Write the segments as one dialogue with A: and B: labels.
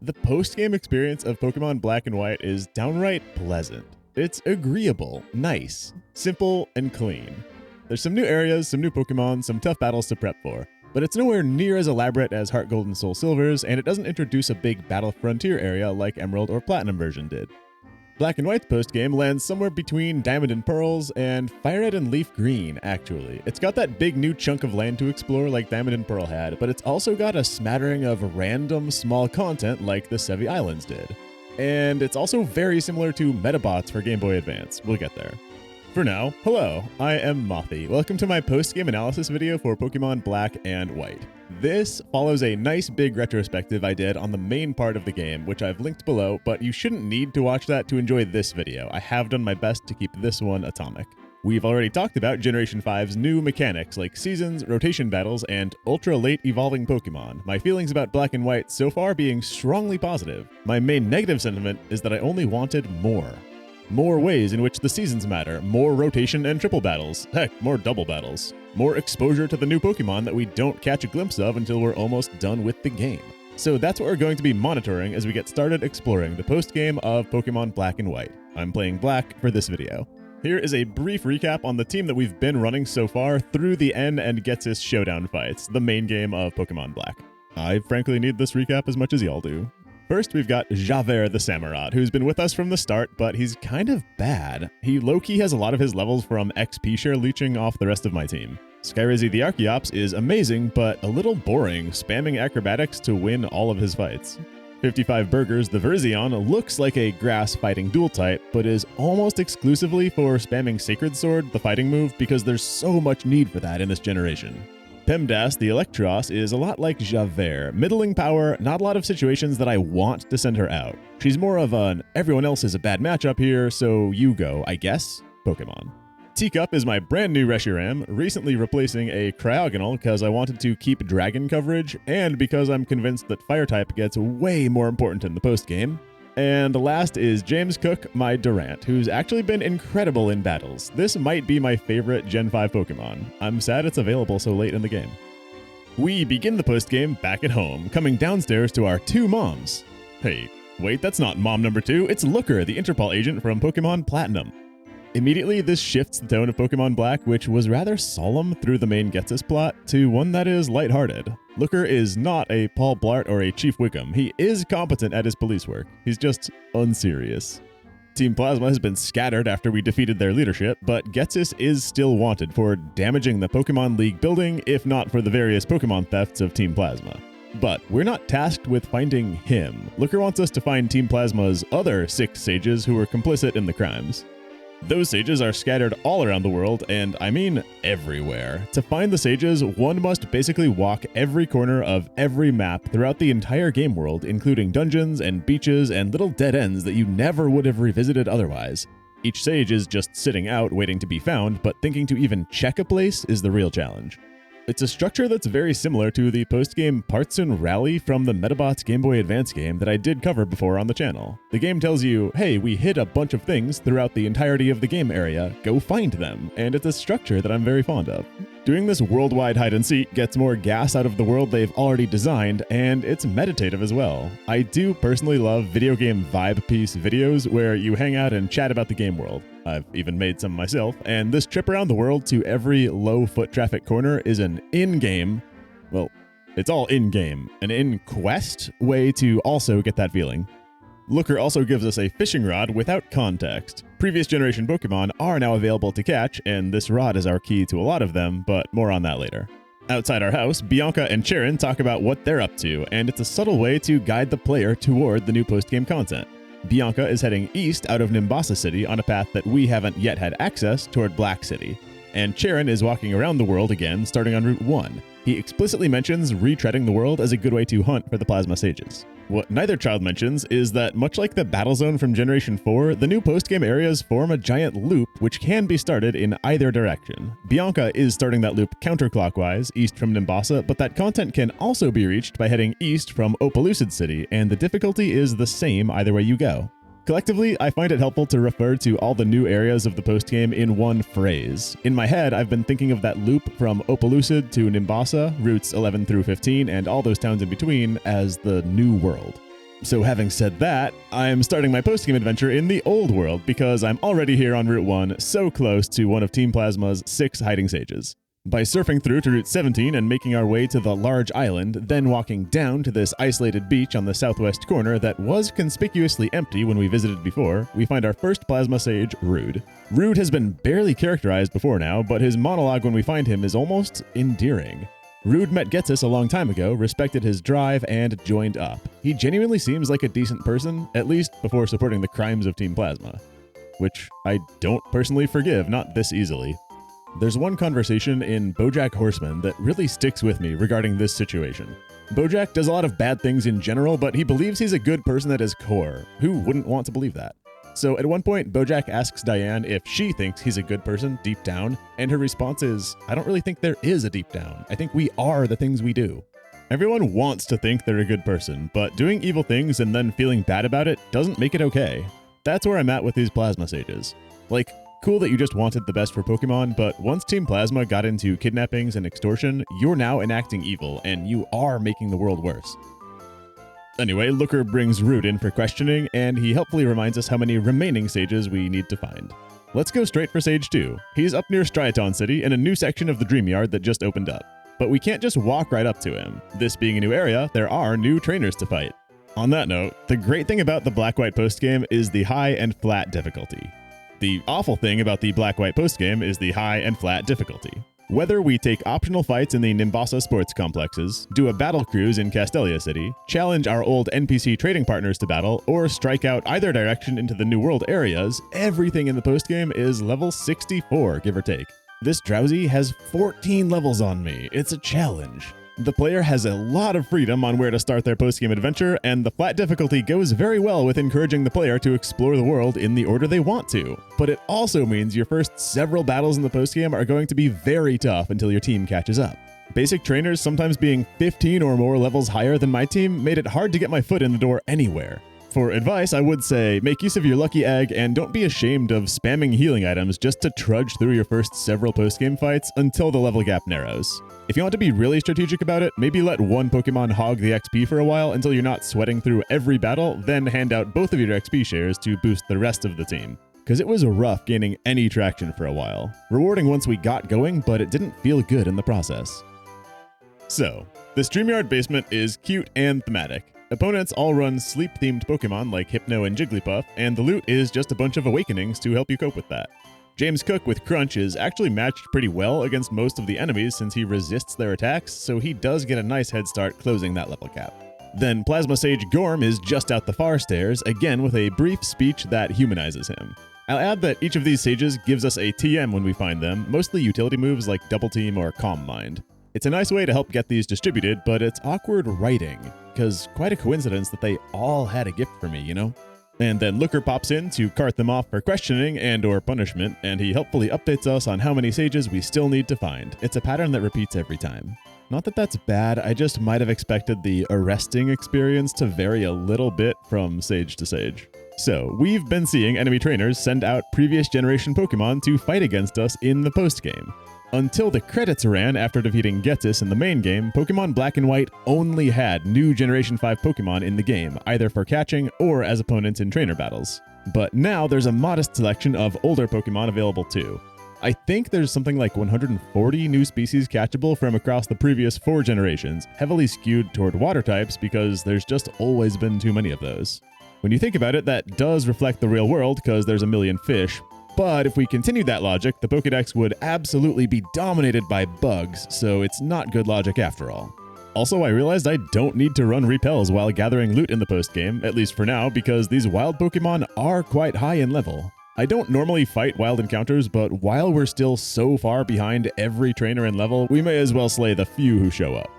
A: The post-game experience of Pokémon Black and White is downright pleasant. It's agreeable, nice, simple, and clean. There's some new areas, some new Pokemon, some tough battles to prep for, but it's nowhere near as elaborate as Heart Gold and Soul Silver's, and it doesn't introduce a big Battle Frontier area like Emerald or Platinum version did. Black and White's post-game lands somewhere between Diamond and Pearls and Fire Red and Leaf Green, actually. It's got that big new chunk of land to explore like Diamond and Pearl had, but it's also got a smattering of random small content like the Sevi Islands did. And it's also very similar to Metabots for Game Boy Advance. We'll get there. For now, hello, I am Mothy. Welcome to my post-game analysis video for Pokemon Black and White. This follows a nice big retrospective I did on the main part of the game, which I've linked below, but you shouldn't need to watch that to enjoy this video. I have done my best to keep this one atomic. We've already talked about Generation 5's new mechanics like seasons, rotation battles, and ultra-late evolving Pokemon. My feelings about Black and White so far being strongly positive. My main negative sentiment is that I only wanted more. More ways in which the seasons matter, more rotation and triple battles, heck, more double battles, more exposure to the new Pokemon that we don't catch a glimpse of until we're almost done with the game. So that's what we're going to be monitoring as we get started exploring the post-game of Pokemon Black and White. I'm playing Black for this video. Here is a brief recap on the team that we've been running so far through the N and Getsis Showdown fights, the main game of Pokemon Black. I frankly need this recap as much as y'all do. First, we've got Javert the Samurott, who's been with us from the start, but he's kind of bad. He low-key has a lot of his levels from XP share leeching off the rest of my team. Skyrizzy the Archeops is amazing, but a little boring, spamming acrobatics to win all of his fights. 55 Burgers the Virizion looks like a grass fighting dual type, but is almost exclusively for spamming Sacred Sword, the fighting move, because there's so much need for that in this generation. Pemdas the Electros is a lot like Javert, middling power, not a lot of situations that I want to send her out. She's more of an everyone else is a bad matchup here, so you go, I guess, Pokemon. Teacup is my brand new Reshiram, recently replacing a Cryogonal because I wanted to keep Dragon coverage, and because I'm convinced that Fire-type gets way more important in the post-game. And last is James Cook, my Durant, who's actually been incredible in battles. This might be my favorite Gen 5 Pokemon. I'm sad it's available so late in the game. We begin the postgame back at home, coming downstairs to our two moms. Hey, wait, that's not mom number 2, it's Looker, the Interpol agent from Pokemon Platinum. Immediately, this shifts the tone of Pokemon Black, which was rather solemn through the main Getsis plot, to one that is lighthearted. Looker is not a Paul Blart or a Chief Wickham. He is competent at his police work. He's just unserious. Team Plasma has been scattered after we defeated their leadership, but Getsis is still wanted for damaging the Pokemon League building, if not for the various Pokemon thefts of Team Plasma. But we're not tasked with finding him. Looker wants us to find Team Plasma's other 6 sages who were complicit in the crimes. Those sages are scattered all around the world, and I mean everywhere. To find the sages, one must basically walk every corner of every map throughout the entire game world, including dungeons and beaches and little dead ends that you never would have revisited otherwise. Each sage is just sitting out waiting to be found, but thinking to even check a place is the real challenge. It's a structure that's very similar to the post-game Partsun Rally from the Metabots Game Boy Advance game that I did cover before on the channel. The game tells you, hey, we hid a bunch of things throughout the entirety of the game area, go find them, and it's a structure that I'm very fond of. Doing this worldwide hide-and-seek gets more gas out of the world they've already designed, and it's meditative as well. I do personally love video game vibe piece videos where you hang out and chat about the game world. I've even made some myself, and this trip around the world to every low foot traffic corner is an in-game, well, it's all in-game, an in-quest way to also get that feeling. Looker also gives us a fishing rod without context. Previous generation Pokemon are now available to catch, and this rod is our key to a lot of them, but more on that later. Outside our house, Bianca and Cheren talk about what they're up to, and it's a subtle way to guide the player toward the new post-game content. Bianca is heading east out of Nimbasa City on a path that we haven't yet had access toward Black City. And Cheren is walking around the world again, starting on Route 1. He explicitly mentions retreading the world as a good way to hunt for the Plasma Sages. What neither child mentions is that much like the Battle Zone from Generation 4, the new post-game areas form a giant loop which can be started in either direction. Bianca is starting that loop counterclockwise, east from Nimbasa, but that content can also be reached by heading east from Opalucid City, and the difficulty is the same either way you go. Collectively, I find it helpful to refer to all the new areas of the postgame in one phrase. In my head, I've been thinking of that loop from Opalucid to Nimbasa, routes 11 through 15, and all those towns in between as the new world. So having said that, I'm starting my postgame adventure in the old world because I'm already here on Route 1, so close to one of Team Plasma's 6 hiding sages. By surfing through to Route 17 and making our way to the large island, then walking down to this isolated beach on the southwest corner that was conspicuously empty when we visited before, we find our first Plasma Sage, Rude. Rude has been barely characterized before now, but his monologue when we find him is almost endearing. Rude met Getsis a long time ago, respected his drive, and joined up. He genuinely seems like a decent person, at least before supporting the crimes of Team Plasma. Which I don't personally forgive, not this easily. There's one conversation in BoJack Horseman that really sticks with me regarding this situation. BoJack does a lot of bad things in general, but he believes he's a good person at his core. Who wouldn't want to believe that? So at one point, BoJack asks Diane if she thinks he's a good person deep down, and her response is, I don't really think there is a deep down. I think we are the things we do. Everyone wants to think they're a good person, but doing evil things and then feeling bad about it doesn't make it okay. That's where I'm at with these Plasma Sages. Like, cool that you just wanted the best for Pokemon, but once Team Plasma got into kidnappings and extortion, you're now enacting evil, and you are making the world worse. Anyway, Looker brings Rude in for questioning, and he helpfully reminds us how many remaining sages we need to find. Let's go straight for Sage 2. He's up near Striaton City in a new section of the Dream Yard that just opened up. But we can't just walk right up to him. This being a new area, there are new trainers to fight. On that note, the great thing about the Black-White postgame is the high and flat difficulty. The awful thing about the Black-White postgame is the high and flat difficulty. Whether we take optional fights in the Nimbasa sports complexes, do a battle cruise in Castelia City, challenge our old NPC trading partners to battle, or strike out either direction into the New World areas, everything in the postgame is level 64, give or take. This Drowsy has 14 levels on me. It's a challenge. The player has a lot of freedom on where to start their postgame adventure, and the flat difficulty goes very well with encouraging the player to explore the world in the order they want to. But it also means your first several battles in the postgame are going to be very tough until your team catches up. Basic trainers sometimes being 15 or more levels higher than my team made it hard to get my foot in the door anywhere. For advice, I would say make use of your lucky egg and don't be ashamed of spamming healing items just to trudge through your first several postgame fights until the level gap narrows. If you want to be really strategic about it, maybe let one Pokemon hog the XP for a while until you're not sweating through every battle, then hand out both of your XP shares to boost the rest of the team. Because it was rough gaining any traction for a while. Rewarding once we got going, but it didn't feel good in the process. So, the StreamYard basement is cute and thematic. Opponents all run sleep-themed Pokemon like Hypno and Jigglypuff, and the loot is just a bunch of awakenings to help you cope with that. James Cook with Crunch is actually matched pretty well against most of the enemies since he resists their attacks, so he does get a nice head start closing that level cap. Then Plasma Sage Gorm is just out the far stairs, again with a brief speech that humanizes him. I'll add that each of these sages gives us a TM when we find them, mostly utility moves like Double Team or Calm Mind. It's a nice way to help get these distributed, but it's awkward writing, because quite a coincidence that they all had a gift for me, you know? And then Looker pops in to cart them off for questioning and or punishment, and he helpfully updates us on how many sages we still need to find. It's a pattern that repeats every time. Not that that's bad, I just might have expected the arresting experience to vary a little bit from sage to sage. So, we've been seeing enemy trainers send out previous generation Pokemon to fight against us in the postgame. Until the credits ran after defeating Getsis in the main game, Pokémon Black and White only had new Generation 5 Pokémon in the game, either for catching or as opponents in trainer battles. But now there's a modest selection of older Pokémon available too. I think there's something like 140 new species catchable from across the previous 4 generations, heavily skewed toward water types because there's just always been too many of those. When you think about it, that does reflect the real world because there's a million fish. But if we continued that logic, the Pokédex would absolutely be dominated by bugs, so it's not good logic after all. Also, I realized I don't need to run repels while gathering loot in the postgame, at least for now, because these wild Pokemon are quite high in level. I don't normally fight wild encounters, but while we're still so far behind every trainer in level, we may as well slay the few who show up.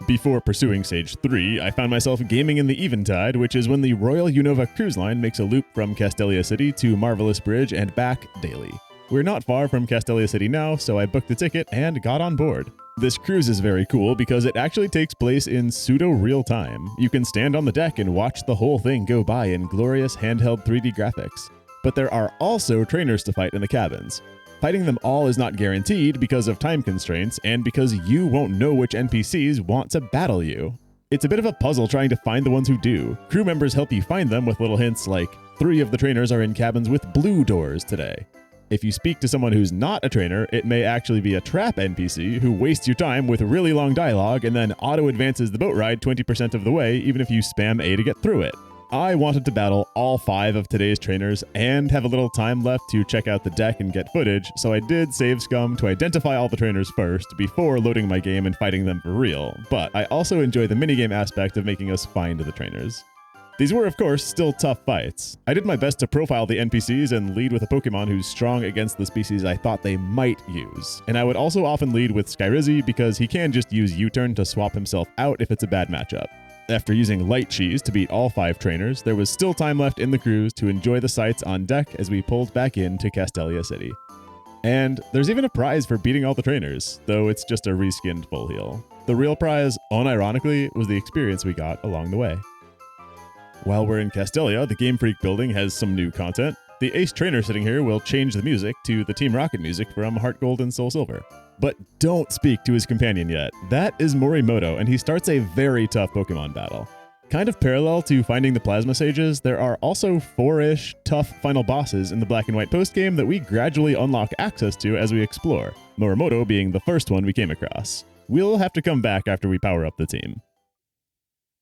A: Before pursuing Sage 3, I found myself gaming in the Eventide, which is when the Royal Unova cruise line makes a loop from Castelia City to Marvelous Bridge and back daily. We're not far from Castelia City now, so I booked a ticket and got on board. This cruise is very cool because it actually takes place in pseudo-real time. You can stand on the deck and watch the whole thing go by in glorious handheld 3D graphics. But there are also trainers to fight in the cabins. Fighting them all is not guaranteed because of time constraints and because you won't know which NPCs want to battle you. It's a bit of a puzzle trying to find the ones who do. Crew members help you find them with little hints like, 3 of the trainers are in cabins with blue doors today. If you speak to someone who's not a trainer, it may actually be a trap NPC who wastes your time with really long dialogue and then auto-advances the boat ride 20% of the way even if you spam A to get through it. I wanted to battle all 5 of today's trainers and have a little time left to check out the deck and get footage, so I did save scum to identify all the trainers first before loading my game and fighting them for real, but I also enjoy the minigame aspect of making us find the trainers. These were, of course, still tough fights. I did my best to profile the NPCs and lead with a Pokemon who's strong against the species I thought they might use. And I would also often lead with Skyrizzy because he can just use U-turn to swap himself out if it's a bad matchup. After using Light Cheese to beat all 5 trainers, there was still time left in the cruise to enjoy the sights on deck as we pulled back into Castelia City. And there's even a prize for beating all the trainers, though it's just a reskinned full heal. The real prize, unironically, was the experience we got along the way. While we're in Castelia, the Game Freak building has some new content. The Ace Trainer sitting here will change the music to the Team Rocket music from Heart Gold and Soul Silver. But don't speak to his companion yet. That is Morimoto, and he starts a very tough Pokemon battle. Kind of parallel to finding the Plasma Sages, there are also 4-ish tough final bosses in the Black and White postgame that we gradually unlock access to as we explore, Morimoto being the first one we came across. We'll have to come back after we power up the team.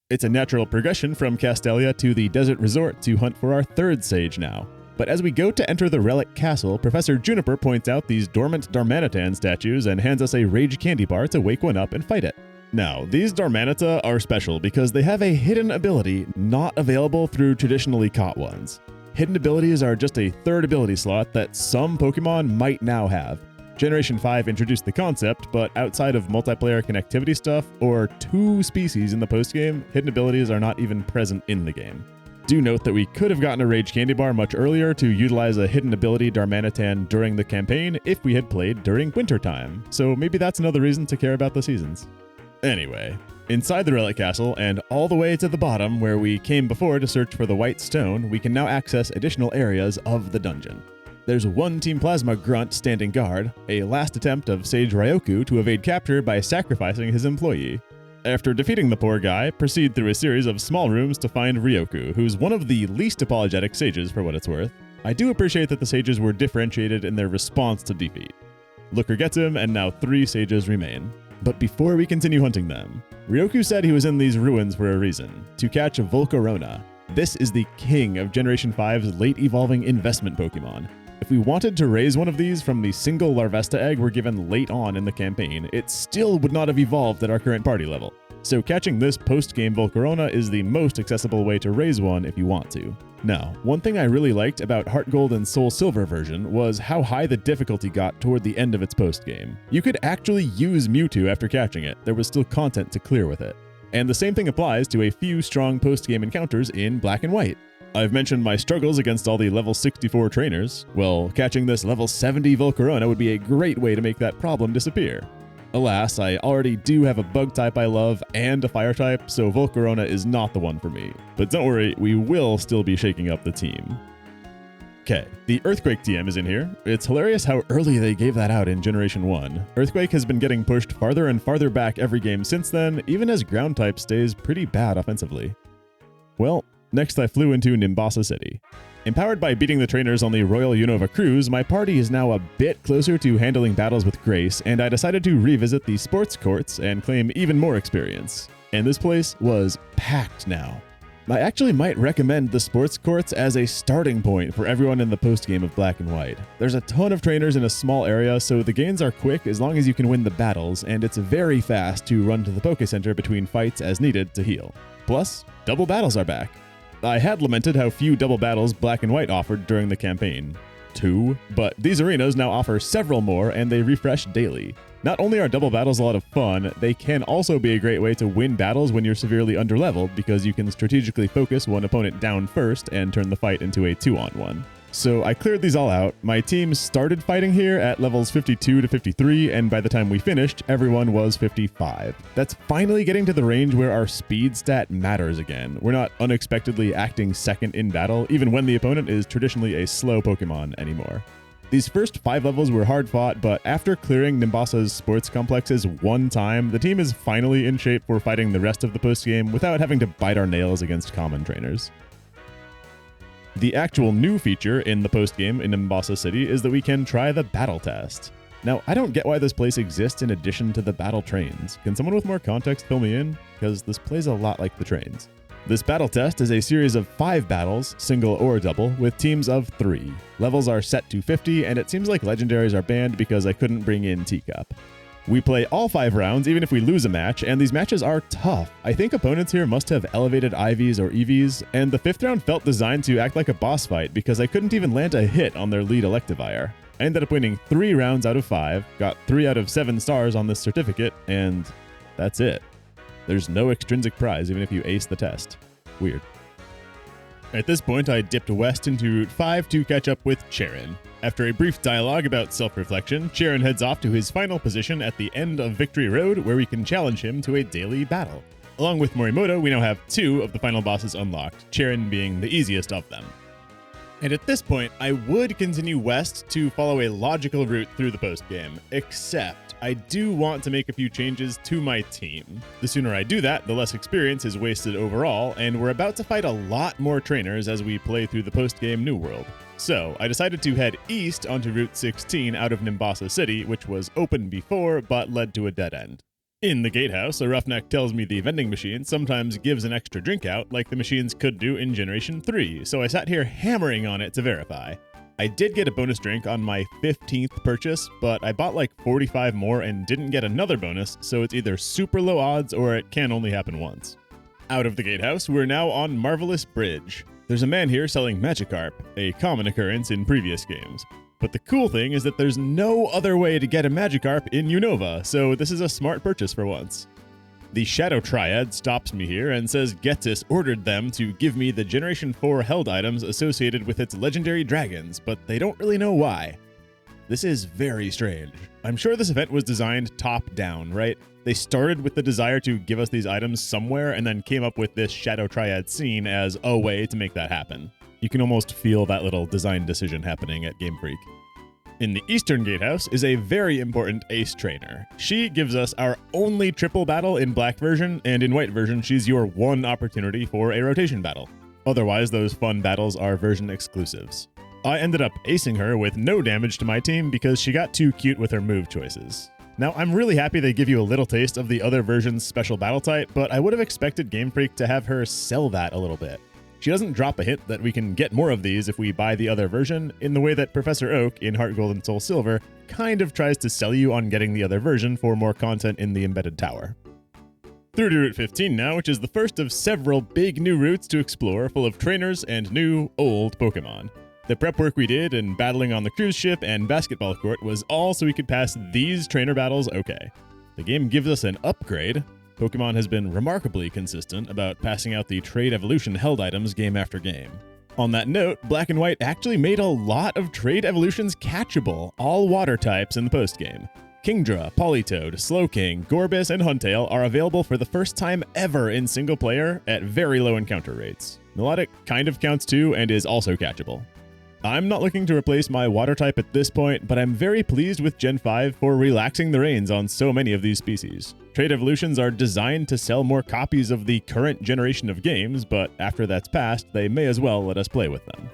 A: It's a natural progression from Castelia to the Desert Resort to hunt for our 3rd Sage now. But as we go to enter the Relic Castle, Professor Juniper points out these dormant Darmanitan statues and hands us a Rage Candy Bar to wake one up and fight it. Now, these Darmanita are special because they have a hidden ability not available through traditionally caught ones. Hidden abilities are just a 3rd ability slot that some Pokemon might now have. Generation 5 introduced the concept, but outside of multiplayer connectivity stuff or 2 species in the postgame, hidden abilities are not even present in the game. Do note that we could have gotten a Rage Candy Bar much earlier to utilize a hidden ability Darmanitan during the campaign if we had played during wintertime, so maybe that's another reason to care about the seasons. Anyway, inside the Relic Castle and all the way to the bottom where we came before to search for the White Stone, we can now access additional areas of the dungeon. There's one Team Plasma grunt standing guard, a last attempt of Sage Ryoku to evade capture by sacrificing his employee. After defeating the poor guy, proceed through a series of small rooms to find Ryoku, who's one of the least apologetic sages for what it's worth. I do appreciate that the sages were differentiated in their response to defeat. Looker gets him, and now 3 sages remain. But before we continue hunting them, Ryoku said he was in these ruins for a reason, to catch a Volcarona. This is the king of Generation 5's late evolving investment Pokemon. If we wanted to raise one of these from the single Larvesta egg we're given late on in the campaign, it still would not have evolved at our current party level. So catching this post-game Volcarona is the most accessible way to raise one if you want to. Now, one thing I really liked about Heart Gold and Soul Silver version was how high the difficulty got toward the end of its post-game. You could actually use Mewtwo after catching it, there was still content to clear with it. And the same thing applies to a few strong post-game encounters in Black and White. I've mentioned my struggles against all the level 64 trainers. Well, catching this level 70 Volcarona would be a great way to make that problem disappear. Alas, I already do have a bug type I love and a fire type, so Volcarona is not the one for me. But don't worry, we will still be shaking up the team. Okay, the Earthquake TM is in here. It's hilarious how early they gave that out in Generation 1. Earthquake has been getting pushed farther and farther back every game since then, even as ground type stays pretty bad offensively. Well, next I flew into Nimbasa City. Empowered by beating the trainers on the Royal Unova cruise, my party is now a bit closer to handling battles with grace, and I decided to revisit the sports courts and claim even more experience. And this place was packed now. I actually might recommend the sports courts as a starting point for everyone in the postgame of Black and White. There's a ton of trainers in a small area, so the gains are quick as long as you can win the battles, and it's very fast to run to the Poké Center between fights as needed to heal. Plus, double battles are back. I had lamented how few double battles Black and White offered during the campaign. 2, but these arenas now offer several more and they refresh daily. Not only are double battles a lot of fun, they can also be a great way to win battles when you're severely underleveled because you can strategically focus one opponent down first and turn the fight into a 2-on-1. So I cleared these all out. My team started fighting here at levels 52 to 53, and by the time we finished, everyone was 55. That's finally getting to the range where our speed stat matters again. We're not unexpectedly acting second in battle, even when the opponent is traditionally a slow Pokemon anymore. These first 5 levels were hard fought, but after clearing Nimbasa's sports complexes one time, the team is finally in shape for fighting the rest of the postgame without having to bite our nails against common trainers. The actual new feature in the postgame in Nimbasa City is that we can try the battle test. Now, I don't get why this place exists in addition to the battle trains. Can someone with more context fill me in? Because this plays a lot like the trains. This battle test is a series of 5 battles, single or double, with teams of 3. Levels are set to 50, and it seems like legendaries are banned because I couldn't bring in Teacup. We play all 5 rounds even if we lose a match, and these matches are tough. I think opponents here must have elevated IVs or EVs, and the 5th round felt designed to act like a boss fight because I couldn't even land a hit on their lead Electivire. I ended up winning 3 rounds out of 5, got 3 out of 7 stars on this certificate, and that's it. There's no extrinsic prize even if you ace the test. Weird. At this point, I dipped west into Route 5 to catch up with Cheren. After a brief dialogue about self-reflection, Cheren heads off to his final position at the end of Victory Road, where we can challenge him to a daily battle. Along with Morimoto, we now have 2 of the final bosses unlocked, Cheren being the easiest of them. And at this point, I would continue west to follow a logical route through the postgame, except I do want to make a few changes to my team. The sooner I do that, the less experience is wasted overall, and we're about to fight a lot more trainers as we play through the postgame New World. So I decided to head east onto Route 16 out of Nimbasa City, which was open before but led to a dead end. In the gatehouse, a roughneck tells me the vending machine sometimes gives an extra drink out, like the machines could do in Generation 3, so I sat here hammering on it to verify. I did get a bonus drink on my 15th purchase, but I bought like 45 more and didn't get another bonus, so it's either super low odds or it can only happen once. Out of the gatehouse, we're now on Marvelous Bridge. There's a man here selling Magikarp, a common occurrence in previous games. But the cool thing is that there's no other way to get a Magikarp in Unova, so this is a smart purchase for once. The Shadow Triad stops me here and says Getsis ordered them to give me the Generation 4 held items associated with its legendary dragons, but they don't really know why. This is very strange. I'm sure this event was designed top-down, right? They started with the desire to give us these items somewhere and then came up with this Shadow Triad scene as a way to make that happen. You can almost feel that little design decision happening at Game Freak. In the Eastern Gatehouse is a very important ace trainer. She gives us our only triple battle in Black version, and in White version, she's your one opportunity for a rotation battle. Otherwise, those fun battles are version exclusives. I ended up acing her with no damage to my team because she got too cute with her move choices. Now, I'm really happy they give you a little taste of the other version's special battle type, but I would have expected Game Freak to have her sell that a little bit. She doesn't drop a hint that we can get more of these if we buy the other version, in the way that Professor Oak in Heart Gold and Soul Silver kind of tries to sell you on getting the other version for more content in the embedded tower. Through to Route 15 now, which is the first of several big new routes to explore full of trainers and new, old Pokemon. The prep work we did and battling on the cruise ship and basketball court was all so we could pass these trainer battles okay. The game gives us an upgrade. Pokemon has been remarkably consistent about passing out the Trade Evolution held items game after game. On that note, Black and White actually made a lot of Trade Evolutions catchable, all water types in the postgame. Kingdra, Politoed, Slowking, Gorbis, and Huntail are available for the first time ever in single player at very low encounter rates. Melodic kind of counts too and is also catchable. I'm not looking to replace my water type at this point, but I'm very pleased with Gen 5 for relaxing the reins on so many of these species. Trade Evolutions are designed to sell more copies of the current generation of games, but after that's passed, they may as well let us play with them.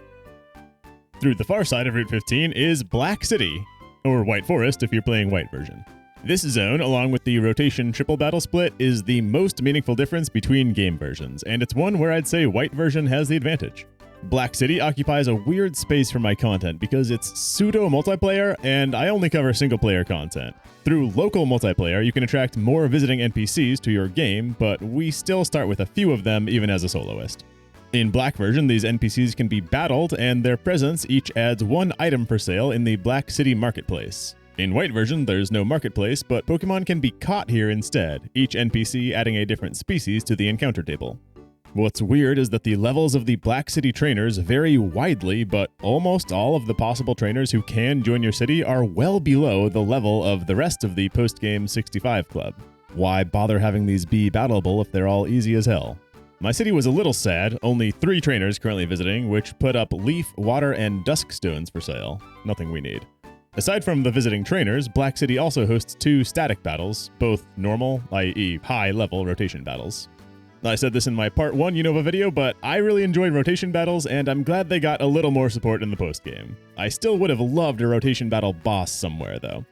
A: Through the far side of Route 15 is Black City, or White Forest if you're playing White version. This zone, along with the rotation triple battle split, is the most meaningful difference between game versions, and it's one where I'd say White version has the advantage. Black City occupies a weird space for my content because it's pseudo-multiplayer and I only cover single-player content. Through local multiplayer, you can attract more visiting NPCs to your game, but we still start with a few of them even as a soloist. In Black version, these NPCs can be battled and their presence each adds one item for sale in the Black City Marketplace. In White version, there's no marketplace, but Pokemon can be caught here instead, each NPC adding a different species to the encounter table. What's weird is that the levels of the Black City trainers vary widely, but almost all of the possible trainers who can join your city are well below the level of the rest of the post-game 65 club. Why bother having these be battleable if they're all easy as hell? My city was a little sad, only 3 trainers currently visiting, which put up leaf, water, and dusk stones for sale. Nothing we need. Aside from the visiting trainers, Black City also hosts 2 static battles, both normal, i.e. high-level rotation battles. I said this in my Part 1 Unova video, but I really enjoyed rotation battles, and I'm glad they got a little more support in the postgame. I still would have loved a rotation battle boss somewhere, though.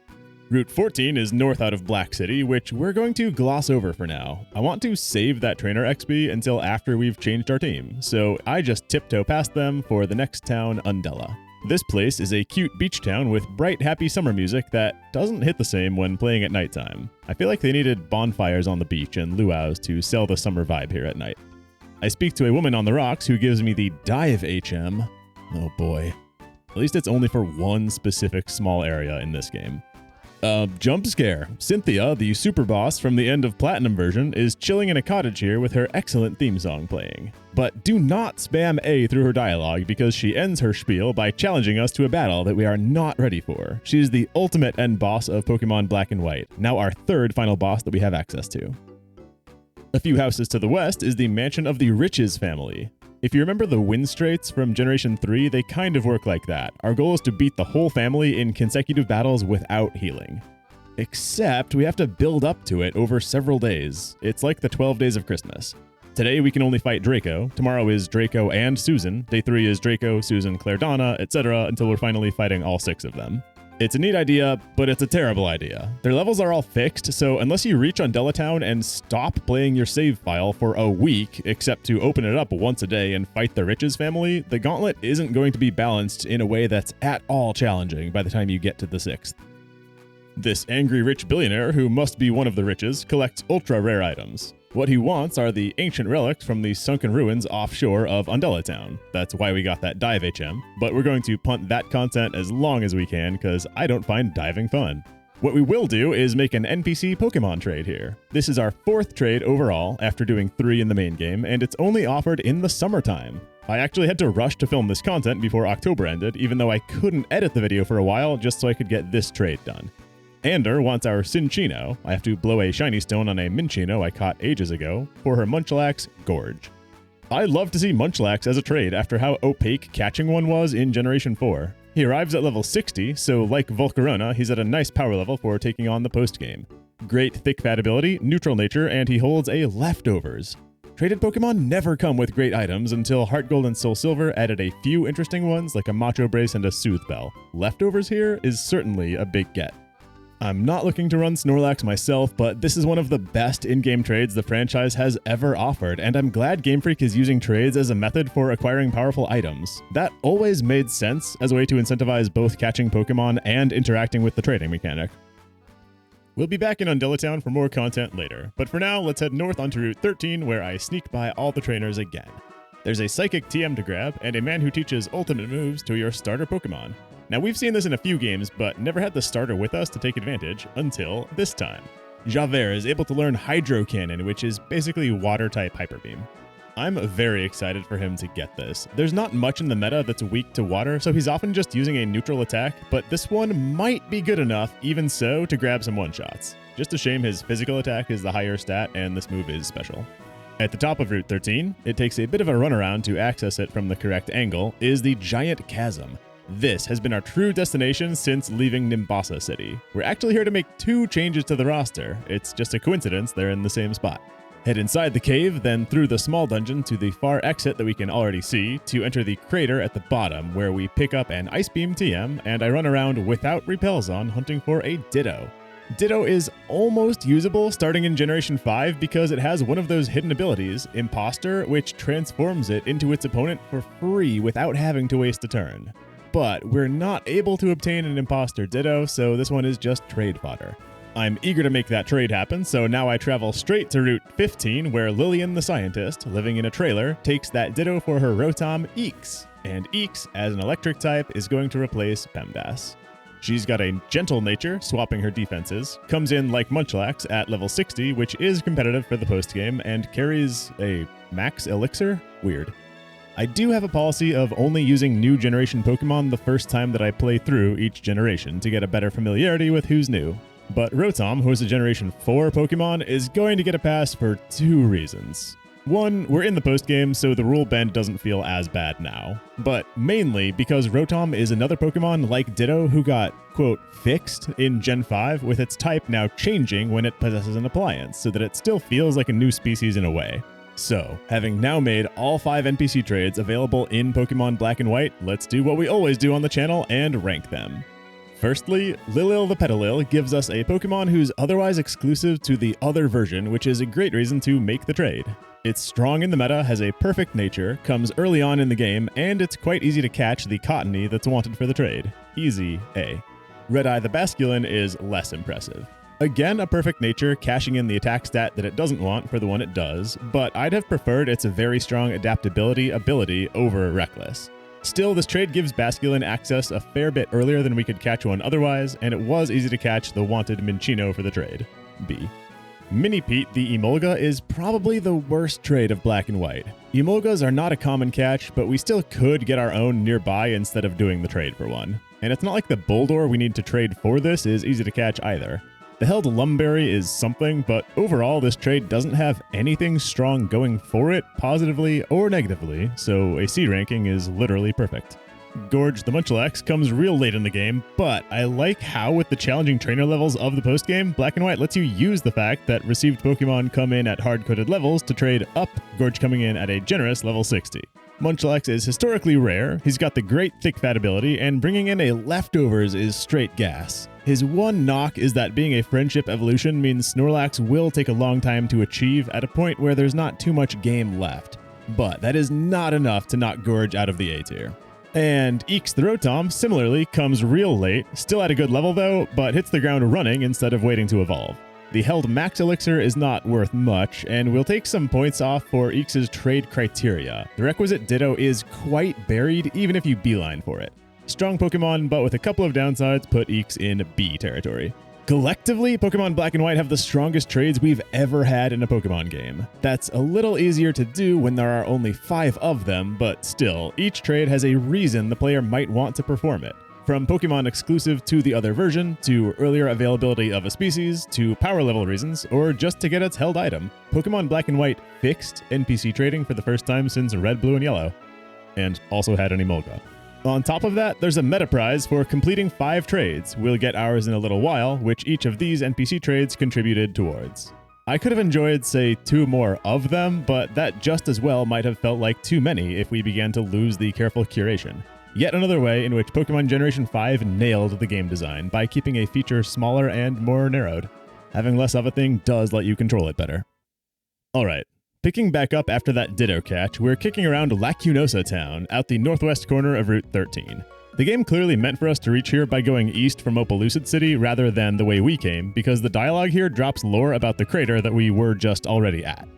A: Route 14 is north out of Black City, which we're going to gloss over for now. I want to save that trainer XP until after we've changed our team, so I just tiptoe past them for the next town, Undella. This place is a cute beach town with bright, happy summer music that doesn't hit the same when playing at nighttime. I feel like they needed bonfires on the beach and luau's to sell the summer vibe here at night. I speak to a woman on the rocks who gives me the dive HM. Oh boy. At least it's only for one specific small area in this game. Jump scare. Cynthia, the super boss from the end of Platinum version, is chilling in a cottage here with her excellent theme song playing. But do not spam A through her dialogue because she ends her spiel by challenging us to a battle that we are not ready for. She is the ultimate end boss of Pokémon Black and White, now our 3rd final boss that we have access to. A few houses to the west is the mansion of the Riches family. If you remember the win straits from Generation 3, they kind of work like that. Our goal is to beat the whole family in consecutive battles without healing. Except we have to build up to it over several days. It's like the 12 days of Christmas. Today we can only fight Draco, tomorrow is Draco and Susan, day 3 is Draco, Susan, Clairedonna, etc. until we're finally fighting all 6 of them. It's a neat idea, but it's a terrible idea. Their levels are all fixed, so unless you reach Undella Town and stop playing your save file for a week, except to open it up once a day and fight the Riches family, the gauntlet isn't going to be balanced in a way that's at all challenging by the time you get to the 6th. This angry rich billionaire, who must be one of the Riches, collects ultra rare items. What he wants are the ancient relics from the sunken ruins offshore of Undella Town. That's why we got that dive HM, but we're going to punt that content as long as we can because I don't find diving fun. What we will do is make an NPC Pokemon trade here. This is our 4th trade overall after doing 3 in the main game, and it's only offered in the summertime. I actually had to rush to film this content before October ended, even though I couldn't edit the video for a while just so I could get this trade done. Ander wants our Cinchino. I have to blow a shiny stone on a Minchino I caught ages ago for her Munchlax Gorge. I love to see Munchlax as a trade after how opaque catching one was in Generation 4. He arrives at level 60, so like Volcarona, he's at a nice power level for taking on the postgame. Great thick pad ability, neutral nature, and he holds a Leftovers. Traded Pokemon never come with great items until Heart Gold and Soul Silver added a few interesting ones like a Macho Brace and a Soothe Bell. Leftovers here is certainly a big get. I'm not looking to run Snorlax myself, but this is one of the best in-game trades the franchise has ever offered, and I'm glad Game Freak is using trades as a method for acquiring powerful items. That always made sense as a way to incentivize both catching Pokemon and interacting with the trading mechanic. We'll be back in Undella Town for more content later, but for now, let's head north onto Route 13 where I sneak by all the trainers again. There's a Psychic TM to grab, and a man who teaches ultimate moves to your starter Pokemon. Now, we've seen this in a few games, but never had the starter with us to take advantage until this time. Javert is able to learn Hydro Cannon, which is basically water-type Hyper Beam. I'm very excited for him to get this. There's not much in the meta that's weak to water, so he's often just using a neutral attack, but this one might be good enough, even so, to grab some one-shots. Just a shame his physical attack is the higher stat, and this move is special. At the top of Route 13, it takes a bit of a runaround to access it from the correct angle, is the Giant Chasm. This has been our true destination since leaving Nimbasa City. We're actually here to make 2 changes to the roster. It's just a coincidence they're in the same spot. Head inside the cave, then through the small dungeon to the far exit that we can already see to enter the crater at the bottom where we pick up an Ice Beam TM and I run around without repels on hunting for a Ditto. Ditto is almost usable starting in Generation 5 because it has one of those hidden abilities, Imposter, which transforms it into its opponent for free without having to waste a turn. But we're not able to obtain an Imposter Ditto, so this one is just trade fodder. I'm eager to make that trade happen, so now I travel straight to Route 15 where Lillian the scientist, living in a trailer, takes that Ditto for her Rotom Eeks, and Eeks, as an electric type, is going to replace Pemdas. She's got a gentle nature, swapping her defenses, comes in like Munchlax at level 60, which is competitive for the postgame, and carries a max elixir? Weird. I do have a policy of only using new generation Pokemon the first time that I play through each generation to get a better familiarity with who's new. But Rotom, who is a Generation 4 Pokemon, is going to get a pass for 2 reasons. One, we're in the postgame, so the rule bend doesn't feel as bad now. But mainly because Rotom is another Pokemon like Ditto who got, quote, fixed in Gen 5 with its type now changing when it possesses an appliance, so that it still feels like a new species in a way. So, having now made all 5 NPC trades available in Pokemon Black and White, let's do what we always do on the channel and rank them. Firstly, Lilil the Petalil gives us a Pokemon who's otherwise exclusive to the other version, which is a great reason to make the trade. It's strong in the meta, has a perfect nature, comes early on in the game, and it's quite easy to catch the Cottony that's wanted for the trade. Easy A. Redeye the Basculin is less impressive. Again, a perfect nature, cashing in the attack stat that it doesn't want for the one it does, but I'd have preferred its very strong adaptability ability over Reckless. Still, this trade gives Basculin access a fair bit earlier than we could catch one otherwise, and it was easy to catch the wanted Minccino for the trade. B. Mini Pete the Emolga is probably the worst trade of Black and White. Emolgas are not a common catch, but we still could get our own nearby instead of doing the trade for one. And it's not like the Boldore we need to trade for this is easy to catch either. The held Lumberry is something, but overall this trade doesn't have anything strong going for it, positively or negatively, so a C ranking is literally perfect. Gorge the Munchlax comes real late in the game, but I like how with the challenging trainer levels of the postgame, Black and White lets you use the fact that received Pokemon come in at hard-coded levels to trade up Gorge coming in at a generous level 60. Munchlax is historically rare, he's got the great thick fat ability, and bringing in a leftovers is straight gas. His one knock is that being a friendship evolution means Snorlax will take a long time to achieve at a point where there's not too much game left. But that is not enough to knock Gorge out of the A tier. And Eeks the Rotom similarly comes real late, still at a good level though, but hits the ground running instead of waiting to evolve. The held Max Elixir is not worth much, and we'll take some points off for Eeks' trade criteria. The requisite Ditto is quite buried even if you beeline for it. Strong Pokemon, but with a couple of downsides, put Eeks in B territory. Collectively, Pokemon Black and White have the strongest trades we've ever had in a Pokemon game. That's a little easier to do when there are only 5 of them, but still, each trade has a reason the player might want to perform it. From Pokemon exclusive to the other version, to earlier availability of a species, to power level reasons, or just to get its held item, Pokemon Black and White fixed NPC trading for the first time since Red, Blue, and Yellow, and also had an Emolga. On top of that, there's a meta prize for completing 5 trades. We'll get ours in a little while, which each of these NPC trades contributed towards. I could have enjoyed, say, 2 more of them, but that just as well might have felt like too many if we began to lose the careful curation. Yet another way in which Pokemon Generation 5 nailed the game design by keeping a feature smaller and more narrowed. Having less of a thing does let you control it better. Alright. Picking back up after that Ditto catch, we're kicking around Lacunosa Town, out the northwest corner of Route 13. The game clearly meant for us to reach here by going east from Opelucid City rather than the way we came, because the dialogue here drops lore about the crater that we were just already at.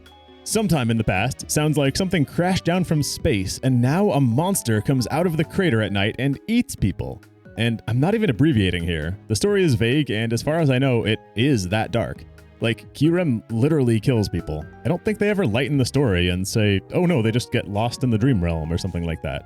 A: Sometime in the past, sounds like something crashed down from space, and now a monster comes out of the crater at night and eats people. And I'm not even abbreviating here. The story is vague, and as far as I know, it is that dark. Like, Kyurem literally kills people. I don't think they ever lighten the story and say, oh no, they just get lost in the dream realm or something like that.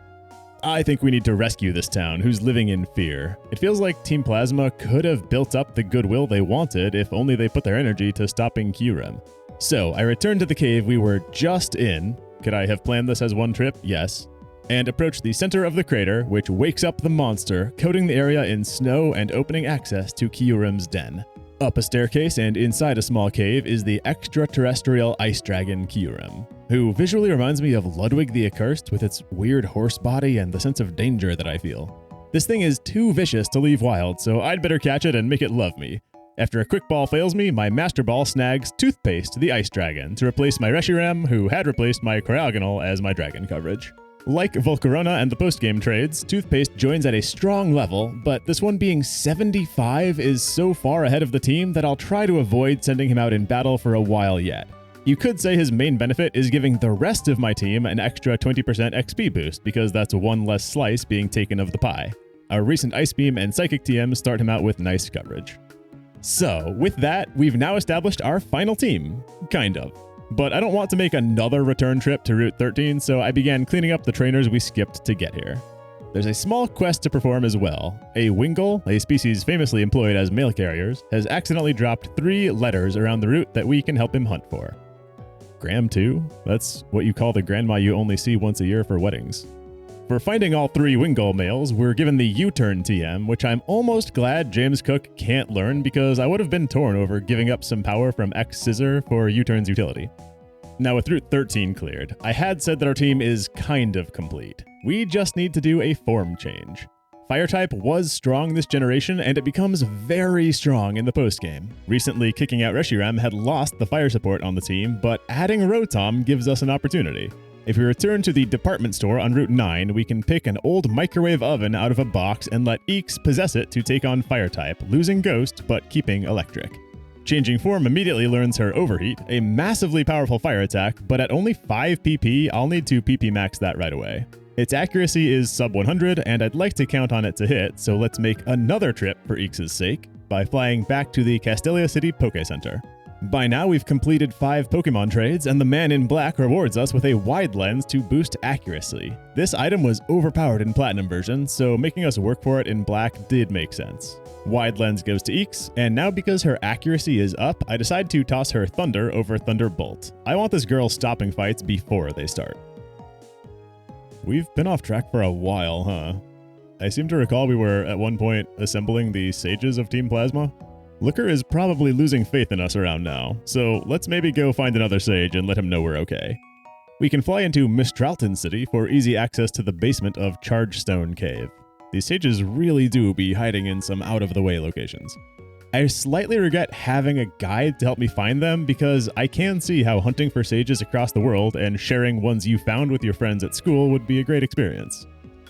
A: I think we need to rescue this town, who's living in fear. It feels like Team Plasma could have built up the goodwill they wanted if only they put their energy to stopping Kyurem. So, I returned to the cave we were just in. Could I have planned this as one trip? Yes. And approached the center of the crater, which wakes up the monster, coating the area in snow and opening access to Kyurem's den. Up a staircase and inside a small cave is the extraterrestrial ice dragon Kyurem, who visually reminds me of Ludwig the Accursed with its weird horse body and the sense of danger that I feel. This thing is too vicious to leave wild, so I'd better catch it and make it love me. After a quick ball fails me, my Master Ball snags Toothpaste the ice dragon to replace my Reshiram, who had replaced my Cryogonal as my dragon coverage. Like Volcarona and the postgame trades, Toothpaste joins at a strong level, but this one being 75 is so far ahead of the team that I'll try to avoid sending him out in battle for a while yet. You could say his main benefit is giving the rest of my team an extra 20% XP boost, because that's one less slice being taken of the pie. Our recent Ice Beam and Psychic TMs start him out with nice coverage. So, with that, we've now established our final team. Kind of. But I don't want to make another return trip to Route 13, so I began cleaning up the trainers we skipped to get here. There's a small quest to perform as well. A Wingull, a species famously employed as mail carriers, has accidentally dropped 3 letters around the route that we can help him hunt for. Gram 2? That's what you call the grandma you only see once a year for weddings. For finding all 3 Wingull males, we're given the U-turn TM, which I'm almost glad James Cook can't learn because I would have been torn over giving up some power from X Scissor for U-turn's utility. Now with Route 13 cleared, I had said that our team is kind of complete. We just need to do a form change. Fire-type was strong this generation, and it becomes very strong in the postgame. Recently kicking out Reshiram had lost the fire support on the team, but adding Rotom gives us an opportunity. If we return to the department store on Route 9, we can pick an old microwave oven out of a box and let Eeks possess it to take on Fire-type, losing Ghost but keeping Electric. Changing form immediately learns her Overheat, a massively powerful fire attack, but at only 5 PP, I'll need to PP max that right away. Its accuracy is sub 100, and I'd like to count on it to hit, so let's make another trip for Eeks' sake by flying back to the Castelia City Poké Center. By now, we've completed 5 Pokemon trades, and the man in black rewards us with a wide lens to boost accuracy. This item was overpowered in Platinum version, so making us work for it in black did make sense. Wide lens goes to Eeks, and now because her accuracy is up, I decide to toss her Thunder over Thunderbolt. I want this girl stopping fights before they start. We've been off track for a while, huh? I seem to recall we were at one point assembling the Sages of Team Plasma. Looker is probably losing faith in us around now, so let's maybe go find another Sage and let him know we're okay. We can fly into Mistralton City for easy access to the basement of Chargestone Cave. These Sages really do be hiding in some out-of-the-way locations. I slightly regret having a guide to help me find them because I can see how hunting for Sages across the world and sharing ones you found with your friends at school would be a great experience.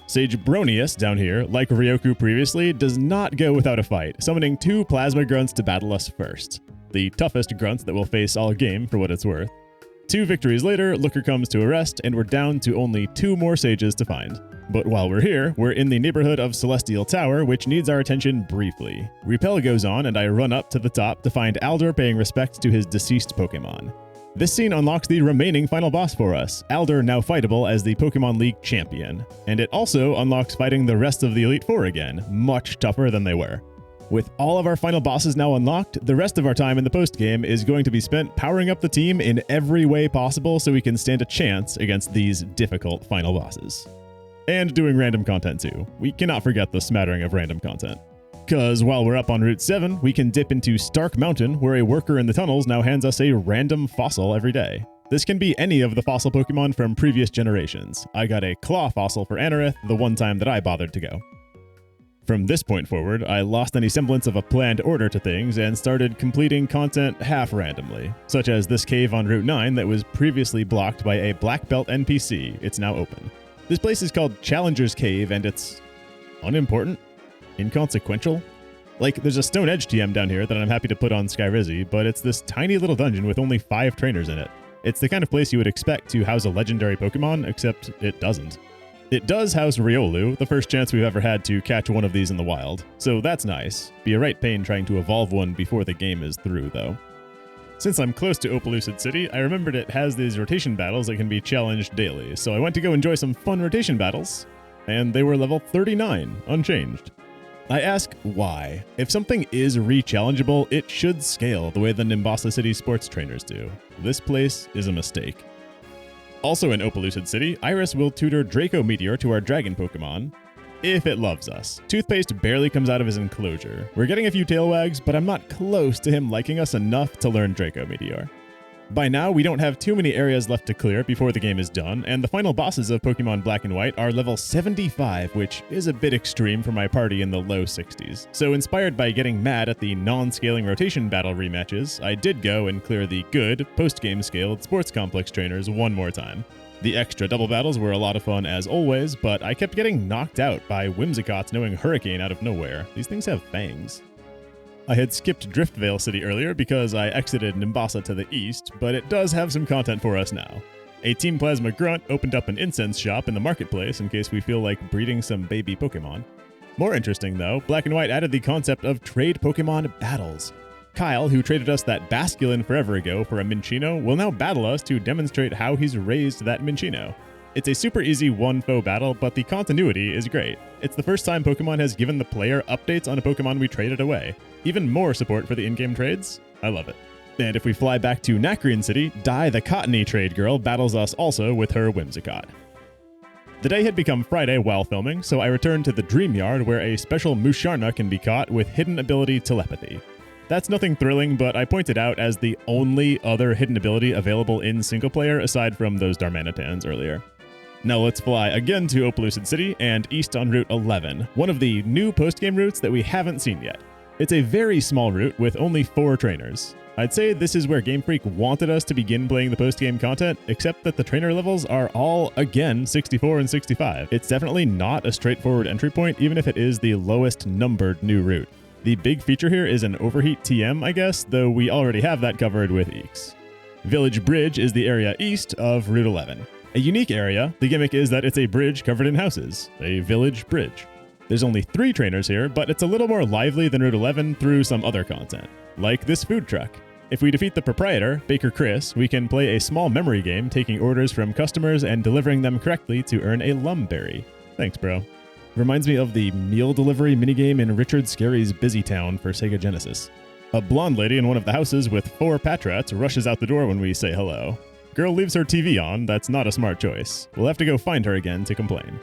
A: Sage Bronius down here, like Ryoku previously, does not go without a fight, summoning 2 Plasma Grunts to battle us first. The toughest Grunts that we'll face all game for what it's worth. 2 victories later, Looker comes to a rest, and we're down to only 2 more Sages to find. But while we're here, we're in the neighborhood of Celestial Tower, which needs our attention briefly. Repel goes on, and I run up to the top to find Alder paying respect to his deceased Pokemon. This scene unlocks the remaining final boss for us, Alder now fightable as the Pokemon League champion. And it also unlocks fighting the rest of the Elite Four again, much tougher than they were. With all of our final bosses now unlocked, the rest of our time in the postgame is going to be spent powering up the team in every way possible so we can stand a chance against these difficult final bosses. And doing random content too. We cannot forget the smattering of random content. Cause while we're up on Route 7, we can dip into Stark Mountain, where a worker in the tunnels now hands us a random fossil every day. This can be any of the fossil Pokemon from previous generations. I got a Claw fossil for Anorith the one time that I bothered to go. From this point forward, I lost any semblance of a planned order to things and started completing content half randomly, such as this cave on Route 9 that was previously blocked by a Black Belt NPC. It's now open. This place is called Challenger's Cave, and it's unimportant. Inconsequential? Like, there's a Stone Edge TM down here that I'm happy to put on Skyrizzy, but it's this tiny little dungeon with only 5 trainers in it. It's the kind of place you would expect to house a legendary Pokemon, except it doesn't. It does house Riolu, the first chance we've ever had to catch one of these in the wild, so that's nice. Be a right pain trying to evolve one before the game is through, though. Since I'm close to Opelucid City, I remembered it has these rotation battles that can be challenged daily, so I went to go enjoy some fun rotation battles, and they were level 39, unchanged. I ask why. If something is re-challengeable, it should scale the way the Nimbasa City sports trainers do. This place is a mistake. Also in Opelucid City, Iris will tutor Draco Meteor to our dragon Pokemon, if it loves us. Toothpaste barely comes out of his enclosure. We're getting a few tail wags, but I'm not close to him liking us enough to learn Draco Meteor. By now, we don't have too many areas left to clear before the game is done, and the final bosses of Pokemon Black and White are level 75, which is a bit extreme for my party in the low 60s. So inspired by getting mad at the non-scaling rotation battle rematches, I did go and clear the good, post-game scaled sports complex trainers one more time. The extra double battles were a lot of fun as always, but I kept getting knocked out by Whimsicott's knowing Hurricane out of nowhere. These things have fangs. I had skipped Driftvale City earlier because I exited Nimbasa to the east, but it does have some content for us now. A Team Plasma Grunt opened up an incense shop in the marketplace in case we feel like breeding some baby Pokemon. More interesting though, Black and White added the concept of trade Pokemon battles. Kyle, who traded us that Basculin forever ago for a Minccino, will now battle us to demonstrate how he's raised that Minccino. It's a super easy one-foe battle, but the continuity is great. It's the first time Pokemon has given the player updates on a Pokemon we traded away. Even more support for the in-game trades. I love it. And if we fly back to Nacreon City, Dai the Cottony trade girl battles us also with her Whimsicott. The day had become Friday while filming, so I returned to the Dream Yard where a special Musharna can be caught with hidden ability telepathy. That's nothing thrilling, but I pointed out as the only other hidden ability available in single player aside from those Darmanitans earlier. Now let's fly again to Opaloosid City and east on Route 11, one of the new postgame routes that we haven't seen yet. It's a very small route with only 4 trainers. I'd say this is where Game Freak wanted us to begin playing the post-game content, except that the trainer levels are all, again, 64 and 65. It's definitely not a straightforward entry point, even if it is the lowest numbered new route. The big feature here is an overheat TM, I guess, though we already have that covered with Eeks. Village Bridge is the area east of Route 11. A unique area, the gimmick is that it's a bridge covered in houses, a village bridge. There's only 3 trainers here, but it's a little more lively than Route 11 through some other content, like this food truck. If we defeat the proprietor, Baker Chris, we can play a small memory game taking orders from customers and delivering them correctly to earn a lumberry. Thanks, bro. Reminds me of the meal delivery minigame in Richard Scarry's Busy Town for Sega Genesis. A blonde lady in one of the houses with 4 patrats rushes out the door when we say hello. Girl leaves her TV on, that's not a smart choice. We'll have to go find her again to complain.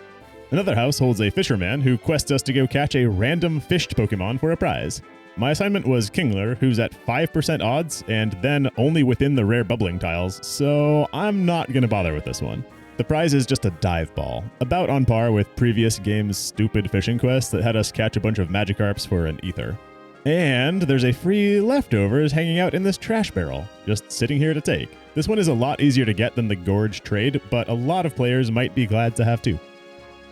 A: Another house holds a fisherman who quests us to go catch a random fished Pokemon for a prize. My assignment was Kingler, who's at 5% odds, and then only within the rare bubbling tiles, so I'm not gonna bother with this one. The prize is just a dive ball, about on par with previous game's stupid fishing quest that had us catch a bunch of Magikarps for an ether. And there's a free leftovers hanging out in this trash barrel, just sitting here to take. This one is a lot easier to get than the Gorge trade, but a lot of players might be glad to have too.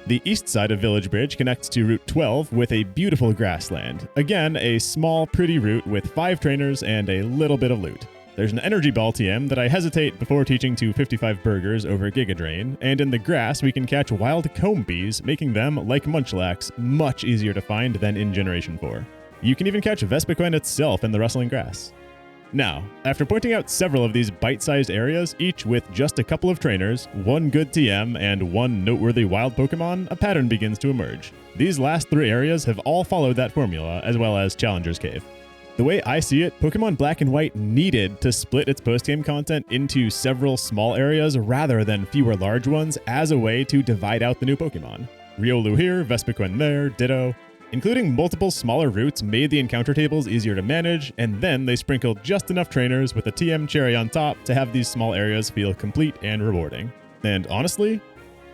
A: The east side of Village Bridge connects to Route 12 with a beautiful grassland. Again, a small, pretty route with 5 trainers and a little bit of loot. There's an energy ball TM that I hesitate before teaching to 55 burgers over Giga Drain, and in the grass we can catch wild comb bees, making them, like Munchlax, much easier to find than in Generation 4. You can even catch Vespiquen itself in the rustling grass. Now, after pointing out several of these bite-sized areas, each with just a couple of trainers, 1 good TM, and 1 noteworthy wild Pokemon, a pattern begins to emerge. These last 3 areas have all followed that formula, as well as Challenger's Cave. The way I see it, Pokémon Black and White needed to split its post-game content into several small areas rather than fewer large ones as a way to divide out the new Pokemon. Riolu here, Vespiquen there, ditto. Including multiple smaller routes made the encounter tables easier to manage, and then they sprinkled just enough trainers with a TM cherry on top to have these small areas feel complete and rewarding. And honestly,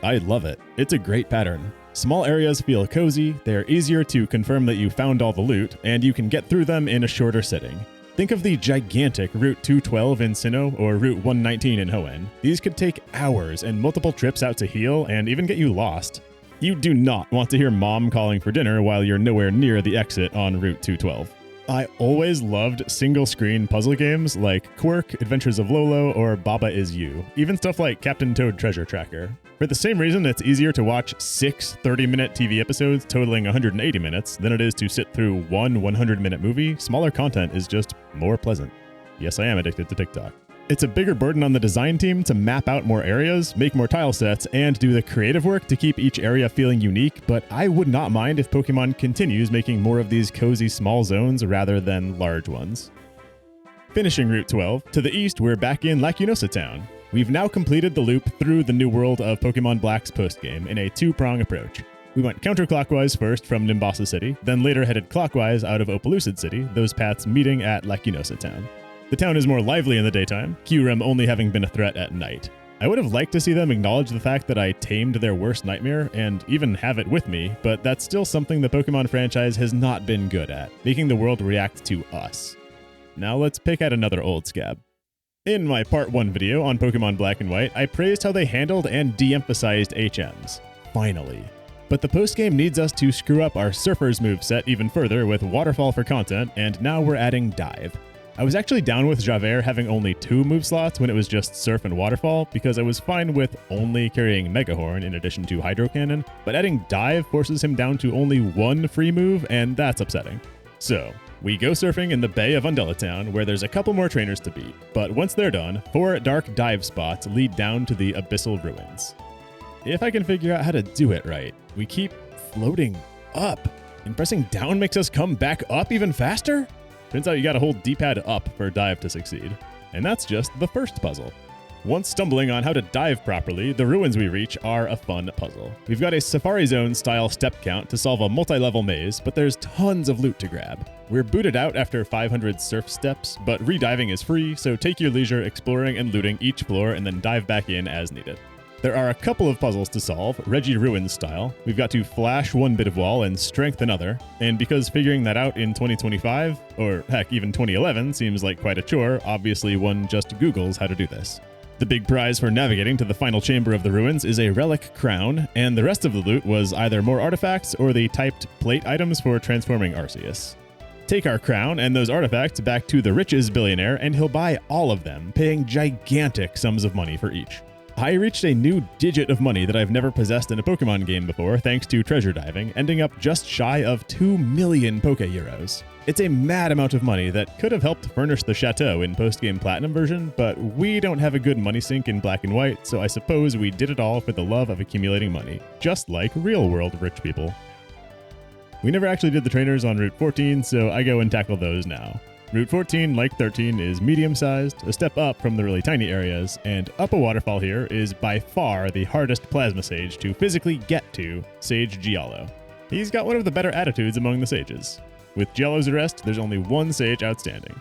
A: I love it. It's a great pattern. Small areas feel cozy, they're easier to confirm that you found all the loot, and you can get through them in a shorter sitting. Think of the gigantic Route 212 in Sinnoh or Route 119 in Hoenn. These could take hours and multiple trips out to heal and even get you lost. You do not want to hear mom calling for dinner while you're nowhere near the exit on Route 212. I always loved single-screen puzzle games like Quirk, Adventures of Lolo, or Baba Is You, even stuff like Captain Toad Treasure Tracker. For the same reason it's easier to watch 6 30-minute TV episodes totaling 180 minutes than it is to sit through one 100-minute movie, smaller content is just more pleasant. Yes, I am addicted to TikTok. It's a bigger burden on the design team to map out more areas, make more tile sets, and do the creative work to keep each area feeling unique, but I would not mind if Pokemon continues making more of these cozy small zones rather than large ones. Finishing Route 12, to the east we're back in Lacunosa Town. We've now completed the loop through the new world of Pokemon Black's postgame in a 2-prong approach. We went counterclockwise first from Nimbasa City, then later headed clockwise out of Opaloosid City, those paths meeting at Lacunosa Town. The town is more lively in the daytime, Kyurem only having been a threat at night. I would have liked to see them acknowledge the fact that I tamed their worst nightmare and even have it with me, but that's still something the Pokemon franchise has not been good at, making the world react to us. Now let's pick at another old scab. In my Part 1 video on Pokemon Black and White, I praised how they handled and de-emphasized HMs. Finally. But the postgame needs us to screw up our Surfer's moveset even further with Waterfall for content, and now we're adding Dive. I was actually down with Javert having only 2 move slots when it was just Surf and Waterfall, because I was fine with only carrying Mega Horn in addition to Hydro Cannon, but adding Dive forces him down to only 1 free move, and that's upsetting. So, we go surfing in the Bay of Undella Town, where there's a couple more trainers to beat, but once they're done, 4 dark dive spots lead down to the Abyssal Ruins. If I can figure out how to do it right, we keep floating up, and pressing down makes us come back up even faster? Turns out you gotta hold D-pad up for dive to succeed. And that's just the first puzzle. Once stumbling on how to dive properly, the ruins we reach are a fun puzzle. We've got a Safari Zone style step count to solve a multi-level maze, but there's tons of loot to grab. We're booted out after 500 surf steps, but rediving is free, so take your leisure exploring and looting each floor and then dive back in as needed. There are a couple of puzzles to solve, Reggie Ruins style. We've got to flash one bit of wall and strength another, and because figuring that out in 2025, or heck, even 2011, seems like quite a chore, obviously one just Googles how to do this. The big prize for navigating to the final chamber of the ruins is a relic crown, and the rest of the loot was either more artifacts or the typed plate items for transforming Arceus. Take our crown and those artifacts back to the Riches billionaire, and he'll buy all of them, paying gigantic sums of money for each. I reached a new digit of money that I've never possessed in a Pokemon game before thanks to treasure diving, ending up just shy of 2 million Poké-Euros. It's a mad amount of money that could have helped furnish the chateau in post-game Platinum version, but we don't have a good money sink in Black and White, so I suppose we did it all for the love of accumulating money, just like real-world rich people. We never actually did the trainers on Route 14, so I go and tackle those now. Route 14, like 13, is medium-sized, a step up from the really tiny areas, and up a waterfall here is by far the hardest Plasma Sage to physically get to, Sage Giallo. He's got one of the better attitudes among the sages. With Giallo's arrest, there's only one sage outstanding.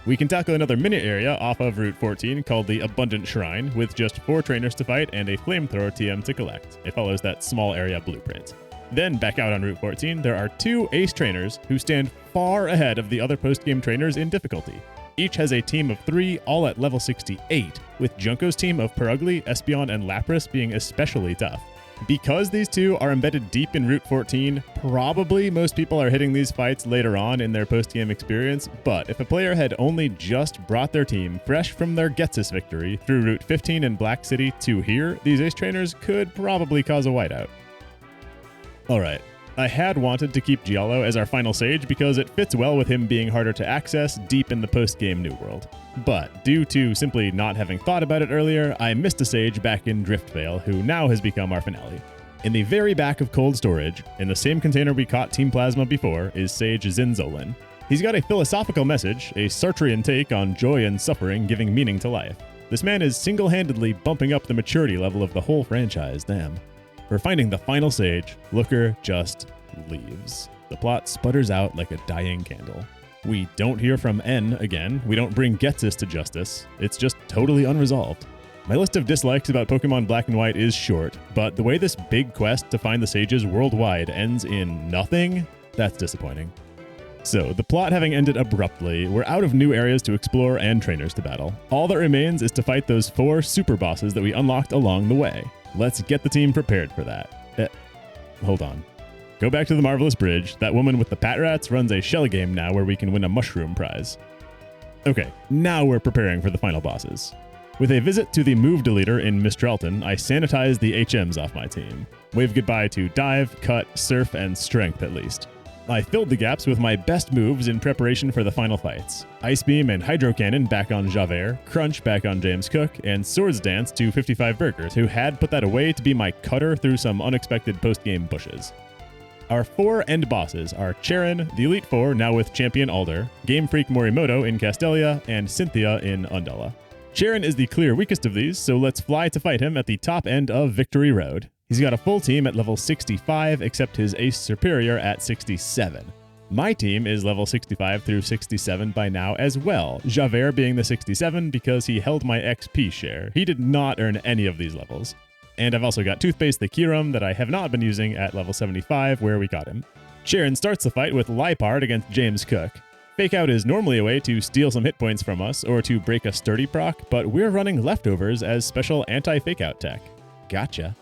A: We can tackle another mini area off of Route 14 called the Abundant Shrine, with just 4 trainers to fight and a flamethrower TM to collect. It follows that small area blueprint. Then back out on Route 14, there are 2 ace trainers who stand far ahead of the other post-game trainers in difficulty. Each has a team of 3, all at level 68, with Junko's team of Perugly, Espeon, and Lapras being especially tough. Because these 2 are embedded deep in Route 14, probably most people are hitting these fights later on in their post-game experience, but if a player had only just brought their team fresh from their Getsis victory through Route 15 and Black City to here, these ace trainers could probably cause a whiteout. Alright, I had wanted to keep Giallo as our final sage because it fits well with him being harder to access deep in the post-game New World. But due to simply not having thought about it earlier, I missed a sage back in Driftvale, who now has become our finale. In the very back of cold storage, in the same container we caught Team Plasma before, is Sage Zinzolin. He's got a philosophical message, a Sartrean take on joy and suffering giving meaning to life. This man is single-handedly bumping up the maturity level of the whole franchise, damn. For finding the final sage, Looker just leaves. The plot sputters out like a dying candle. We don't hear from N again, we don't bring Getsis to justice, it's just totally unresolved. My list of dislikes about Pokemon Black and White is short, but the way this big quest to find the sages worldwide ends in nothing, that's disappointing. So, the plot having ended abruptly, we're out of new areas to explore and trainers to battle. All that remains is to fight those 4 super bosses that we unlocked along the way. Let's get the team prepared for that. Hold on. Go back to the Marvelous Bridge. That woman with the Pat Rats runs a shell game now where we can win a mushroom prize. Okay, now we're preparing for the final bosses. With a visit to the move deleter in Mistralton, I sanitize the HMs off my team. Wave goodbye to dive, cut, surf, and strength at least. I filled the gaps with my best moves in preparation for the final fights. Ice Beam and Hydro Cannon back on Javert, Crunch back on James Cook, and Swords Dance to 55 Burgers, who had put that away to be my cutter through some unexpected post-game bushes. Our 4 end bosses are Cheren, the Elite Four now with Champion Alder, Game Freak Morimoto in Castelia, and Cynthia in Undella. Cheren is the clear weakest of these, so let's fly to fight him at the top end of Victory Road. He's got a full team at level 65, except his ace superior at 67. My team is level 65 through 67 by now as well, Javert being the 67 because he held my XP share. He did not earn any of these levels. And I've also got Toothpaste the Kyurem that I have not been using at level 75 where we got him. Cheren starts the fight with Lipard against James Cook. Fake Out is normally a way to steal some hit points from us or to break a sturdy proc, but we're running Leftovers as special anti-fake out tech. Gotcha.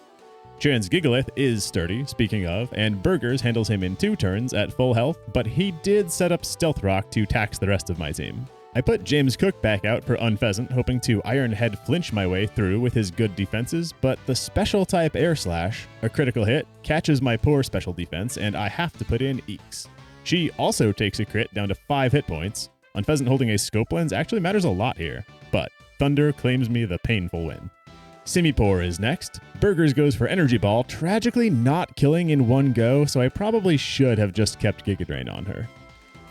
A: Cheren's Gigalith is sturdy, speaking of, and Burgers handles him in 2 turns at full health, but he did set up Stealth Rock to tax the rest of my team. I put James Cook back out for Unpheasant, hoping to Iron Head flinch my way through with his good defenses, but the special type Air Slash, a critical hit, catches my poor special defense, and I have to put in Eeks. She also takes a crit down to 5 hit points. Unpheasant holding a scope lens actually matters a lot here, but Thunder claims me the painful win. Simipour is next. Burgers goes for Energy Ball, tragically not killing in one go, so I probably should have just kept Giga Drain on her.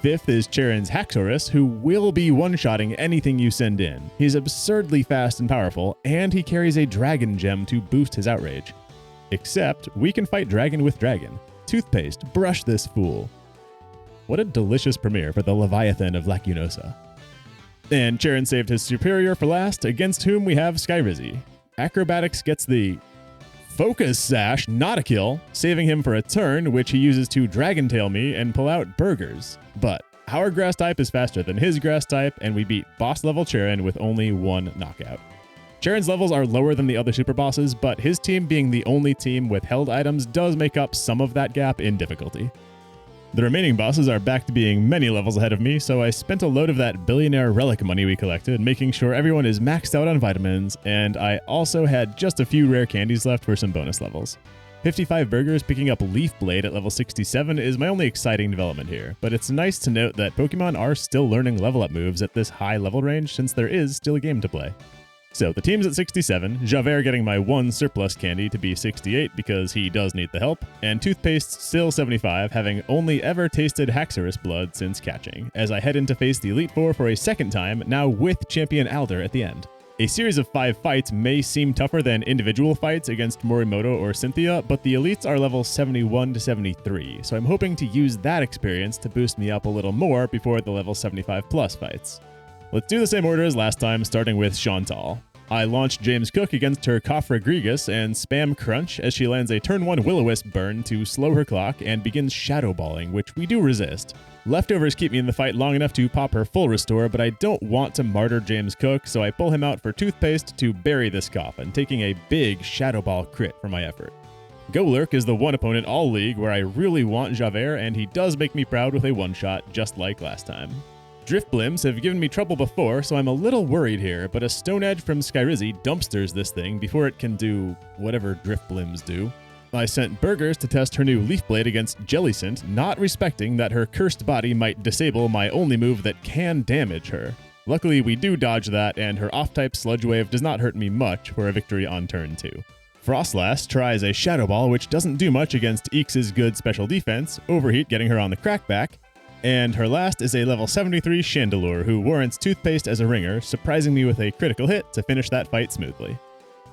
A: 5th is Cheren's Haxorus, who will be one-shotting anything you send in. He's absurdly fast and powerful, and he carries a dragon gem to boost his outrage. Except, we can fight dragon with dragon. Toothpaste, brush this fool. What a delicious premiere for the Leviathan of Lacunosa. And Cheren saved his superior for last, against whom we have Skyrizzy. Acrobatics gets the Focus Sash, not a kill, saving him for a turn, which he uses to Dragon Tail me and pull out Burgers. But our grass type is faster than his grass type, and we beat boss level Cheren with only 1 knockout. Cheren's levels are lower than the other super bosses, but his team being the only team with held items does make up some of that gap in difficulty. The remaining bosses are back to being many levels ahead of me, so I spent a load of that billionaire relic money we collected making sure everyone is maxed out on vitamins, and I also had just a few rare candies left for some bonus levels. 55 Burgers picking up Leaf Blade at level 67 is my only exciting development here, but it's nice to note that Pokemon are still learning level up moves at this high level range since there is still a game to play. So the team's at 67, Javert getting my 1 surplus candy to be 68 because he does need the help, and Toothpaste still 75, having only ever tasted Haxorus blood since catching, as I head in to face the Elite Four for a second time, now with Champion Alder at the end. A series of 5 fights may seem tougher than individual fights against Morimoto or Cynthia, but the Elites are level 71 to 73, so I'm hoping to use that experience to boost me up a little more before the level 75 plus fights. Let's do the same order as last time, starting with Chantal. I launch James Cook against her Khafra Grigus and spam Crunch as she lands a turn 1 Will-O-Wisp burn to slow her clock and begins Shadow Balling, which we do resist. Leftovers keep me in the fight long enough to pop her full restore, but I don't want to martyr James Cook, so I pull him out for Toothpaste to bury this coffin, taking a big Shadow Ball crit for my effort. Golurk is the one opponent all league where I really want Javert, and he does make me proud with a one-shot just like last time. Driftblims have given me trouble before, so I'm a little worried here, but a Stone Edge from Skyrizzy dumpsters this thing before it can do whatever Driftblims do. I sent Burgers to test her new Leaf Blade against Jellicent, not respecting that her cursed body might disable my only move that can damage her. Luckily, we do dodge that, and her off-type Sludge Wave does not hurt me much for a victory on turn 2. Frostlass tries a Shadow Ball, which doesn't do much against Eek's good special defense, Overheat getting her on the crackback, and her last is a level 73 Chandelure who warrants Toothpaste as a ringer, surprising me with a critical hit to finish that fight smoothly.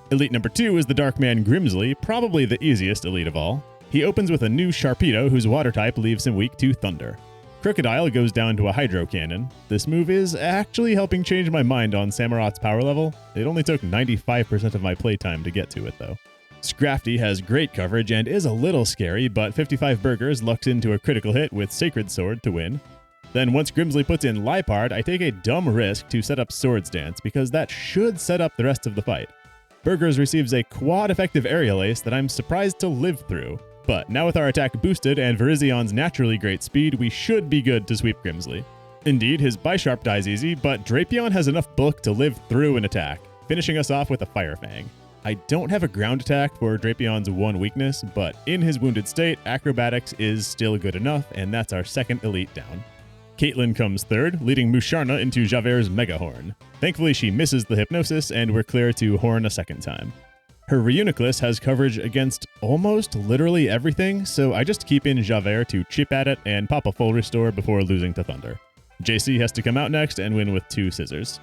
A: Elite number 2 is the Darkman Grimsley, probably the easiest elite of all. He opens with a new Sharpedo whose water type leaves him weak to Thunder. Crocodile goes down to a Hydro Cannon. This move is actually helping change my mind on Samurot's power level. It only took 95% of my playtime to get to it though. Scrafty has great coverage and is a little scary, but 55 Burgers lucks into a critical hit with Sacred Sword to win. Then once Grimsley puts in Liepard, I take a dumb risk to set up Swords Dance because that should set up the rest of the fight. Burgers receives a quad effective aerial ace that I'm surprised to live through, but now with our attack boosted and Virizion naturally great speed, we should be good to sweep Grimsley. Indeed, his Bisharp dies easy, but Drapion has enough bulk to live through an attack, finishing us off with a Fire Fang. I don't have a ground attack for Drapion's one weakness, but in his wounded state, Acrobatics is still good enough, and that's our second elite down. Caitlyn comes third, leading Musharna into Javert's Mega Horn. Thankfully, she misses the Hypnosis, and we're clear to Horn a second time. Her Reuniclus has coverage against almost literally everything, so I just keep in Javert to chip at it and pop a full restore before losing to Thunder. JC has to come out next and win with 2 Scissors.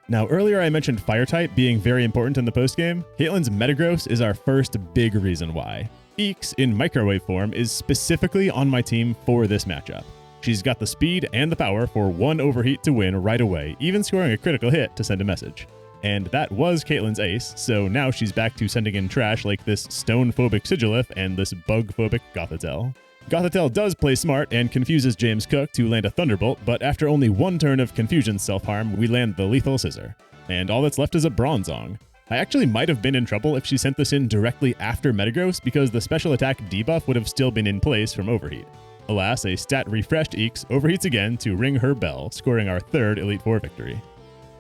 A: Now, earlier I mentioned Fire type being very important in the postgame. Caitlyn's Metagross is our first big reason why. Eeks, in Microwave form, is specifically on my team for this matchup. She's got the speed and the power for 1 Overheat to win right away, even scoring a critical hit to send a message. And that was Caitlyn's ace, so now she's back to sending in trash like this Stone-phobic Sigilif and this Bug-phobic Gothitelle. Gothitelle does play smart and confuses James Cook to land a Thunderbolt, but after only 1 turn of Confusion's self-harm, we land the Lethal Scissor. And all that's left is a Bronzong. I actually might have been in trouble if she sent this in directly after Metagross because the special attack debuff would have still been in place from Overheat. Alas, a stat-refreshed Eeks overheats again to ring her bell, scoring our 3rd Elite Four victory.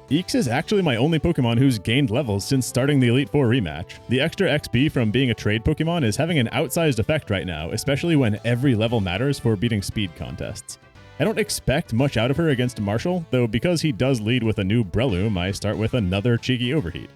A: Eeks is actually my only Pokemon who's gained levels since starting the Elite Four rematch. The extra XP from being a trade Pokemon is having an outsized effect right now, especially when every level matters for beating speed contests. I don't expect much out of her against Marshall, though because he does lead with a new Breloom, I start with another cheeky Overheat.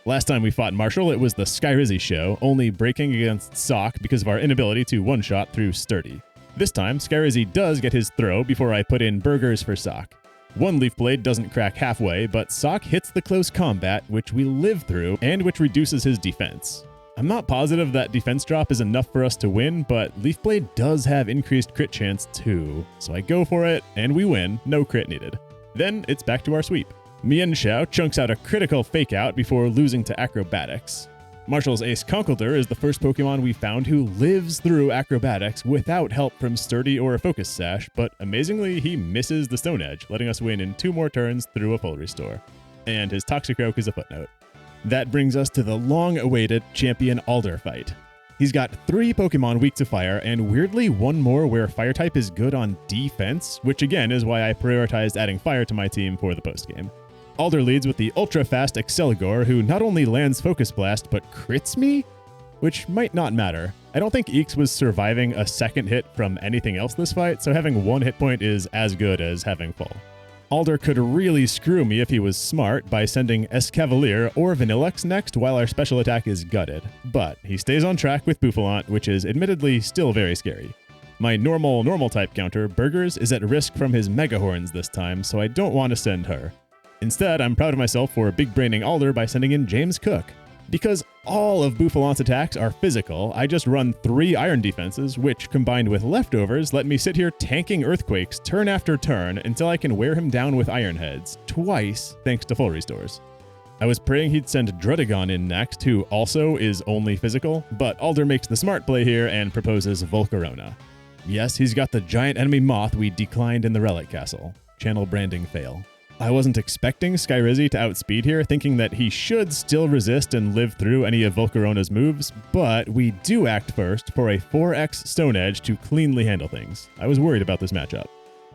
A: Last time we fought Marshall, it was the Skyrizzy show, only breaking against Sock because of our inability to one-shot through Sturdy. This time, Skyrizi does get his throw before I put in burgers for Sock. One Leaf Blade doesn't crack halfway, but Sock hits the close combat, which we live through, and which reduces his defense. I'm not positive that defense drop is enough for us to win, but Leaf Blade does have increased crit chance too, so I go for it, and we win, no crit needed. Then it's back to our sweep. Mian Xiao chunks out a critical fake out before losing to acrobatics. Marshall's Ace Conkeldurr is the first Pokemon we found who lives through acrobatics without help from Sturdy or a Focus Sash, but amazingly he misses the Stone Edge, letting us win in 2 more turns through a full restore. And his Toxicroak is a footnote. That brings us to the long-awaited Champion Alder fight. He's got 3 Pokemon weak to fire, and weirdly 1 more where fire type is good on defense, which again is why I prioritized adding fire to my team for the postgame. Alder leads with the ultra-fast Exceligor, who not only lands Focus Blast, but crits me? Which might not matter. I don't think Eeks was surviving a second hit from anything else this fight, so having 1 hit point is as good as having full. Alder could really screw me if he was smart by sending Escavalier or Vanilluxe next while our special attack is gutted, but he stays on track with Bouffalant, which is admittedly still very scary. My normal type counter, Burgers, is at risk from his Mega Horns this time, so I don't want to send her. Instead, I'm proud of myself for big-braining Alder by sending in James Cook. Because all of Bouffalant's attacks are physical, I just run 3 Iron defenses, which, combined with leftovers, let me sit here tanking Earthquakes turn after turn until I can wear him down with Iron Heads, twice thanks to full restores. I was praying he'd send Drudagon in next, who also is only physical, but Alder makes the smart play here and proposes Volcarona. Yes, he's got the giant enemy moth we declined in the Relic Castle. Channel branding fail. I wasn't expecting Skyrizi to outspeed here, thinking that he should still resist and live through any of Volcarona's moves, but we do act first for a 4x Stone Edge to cleanly handle things. I was worried about this matchup.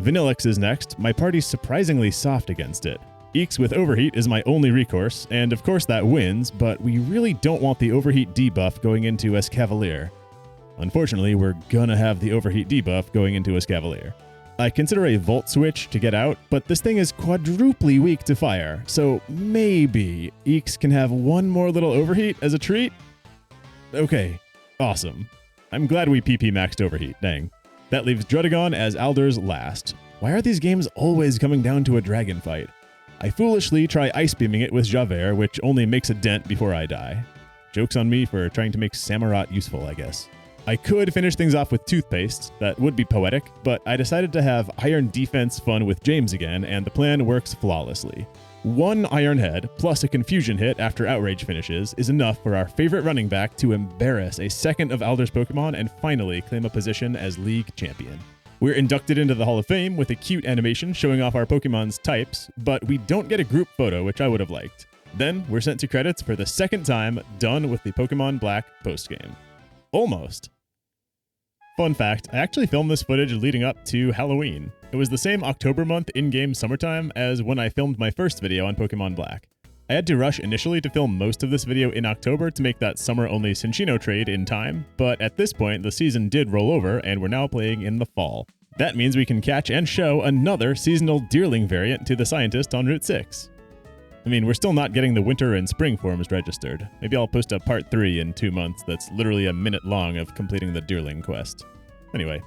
A: Vanilluxe is next. My party's surprisingly soft against it. Eeks with Overheat is my only recourse, and of course that wins, but we really don't want the Overheat debuff going into Escavalier. Unfortunately, we're gonna have the Overheat debuff going into Escavalier. I consider a Volt Switch to get out, but this thing is quadruply weak to fire, so maybe Eeks can have 1 more little Overheat as a treat? Okay, awesome. I'm glad we PP maxed Overheat, dang. That leaves Drudagon as Alder's last. Why are these games always coming down to a dragon fight? I foolishly try Ice Beaming it with Javert, which only makes a dent before I die. Joke's on me for trying to make Samurott useful, I guess. I could finish things off with Toothpaste, that would be poetic, but I decided to have Iron Defense fun with James again, and the plan works flawlessly. 1 Iron Head, plus a Confusion hit after Outrage finishes, is enough for our favorite running back to embarrass a second of Alder's Pokemon and finally claim a position as League Champion. We're inducted into the Hall of Fame with a cute animation showing off our Pokemon's types, but we don't get a group photo, which I would have liked. Then, we're sent to credits for the second time, done with the Pokémon Black postgame. Almost. Fun fact, I actually filmed this footage leading up to Halloween. It was the same October month in-game summertime as when I filmed my first video on Pokémon Black. I had to rush initially to film most of this video in October to make that summer-only Cinchino trade in time, but at this point the season did roll over and we're now playing in the fall. That means we can catch and show another seasonal Deerling variant to the scientist on Route 6. I mean, we're still not getting the winter and spring forms registered. Maybe I'll post a part 3 in 2 months that's literally a minute long of completing the Deerling quest. Anyway,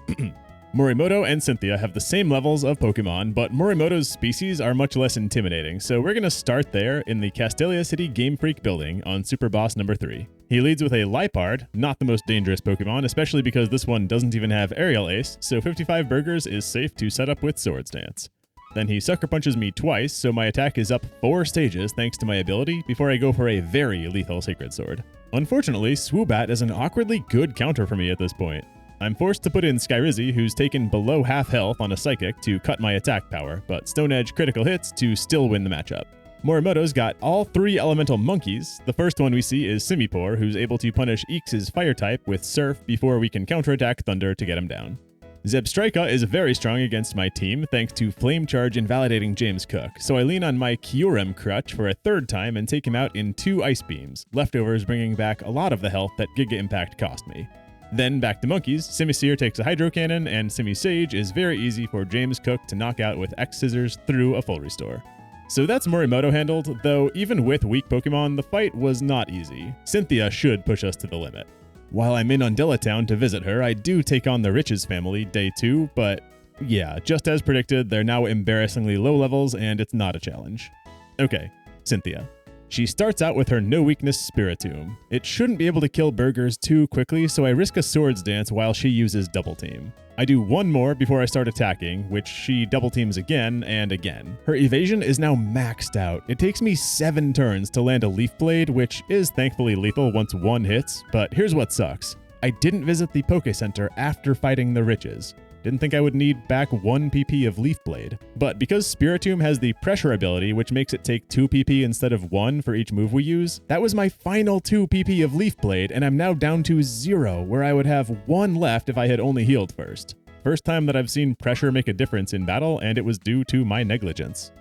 A: Morimoto and Cynthia have the same levels of Pokemon, but Morimoto's species are much less intimidating, so we're going to start there in the Castelia City Game Freak building on Super Boss number 3. He leads with a Liepard, not the most dangerous Pokemon, especially because this one doesn't even have Aerial Ace, so 55 burgers is safe to set up with Swords Dance. Then he Sucker Punches me twice, so my attack is up 4 stages thanks to my ability before I go for a very lethal Sacred Sword. Unfortunately, Swoobat is an awkwardly good counter for me at this point. I'm forced to put in Skyrizi, who's taken below half health on a Psychic to cut my attack power, but Stone Edge critical hits to still win the matchup. Morimoto's got all 3 elemental monkeys. The first one we see is Simipour, who's able to punish Eeks' fire type with Surf before we can counterattack Thunder to get him down. Zebstrika is very strong against my team thanks to Flame Charge invalidating James Cook, so I lean on my Kyurem crutch for a 3rd time and take him out in 2 Ice Beams, leftovers bringing back a lot of the health that Giga Impact cost me. Then back to monkeys, Simisear takes a Hydro Cannon, and Simisage is very easy for James Cook to knock out with X Scissors through a full restore. So that's Morimoto handled, though even with weak Pokemon, the fight was not easy. Cynthia should push us to the limit. While I'm in Undilla Town to visit her, I do take on the Riches family day 2, but yeah, just as predicted, they're now embarrassingly low levels and it's not a challenge. Okay, Cynthia. She starts out with her no weakness Spiritomb. It shouldn't be able to kill burgers too quickly, so I risk a Swords Dance while she uses Double Team. I do one more before I start attacking, which she double teams again and again. Her evasion is now maxed out. It takes me 7 turns to land a Leaf Blade, which is thankfully lethal once one hits, but here's what sucks. I didn't visit the Poké Center after fighting the Riches. Didn't think I would need back 1 PP of Leaf Blade. But because Spiritomb has the pressure ability, which makes it take 2 PP instead of 1 for each move we use, that was my final 2 PP of Leaf Blade, and I'm now down to 0, where I would have 1 left if I had only healed first. First time that I've seen pressure make a difference in battle, and it was due to my negligence.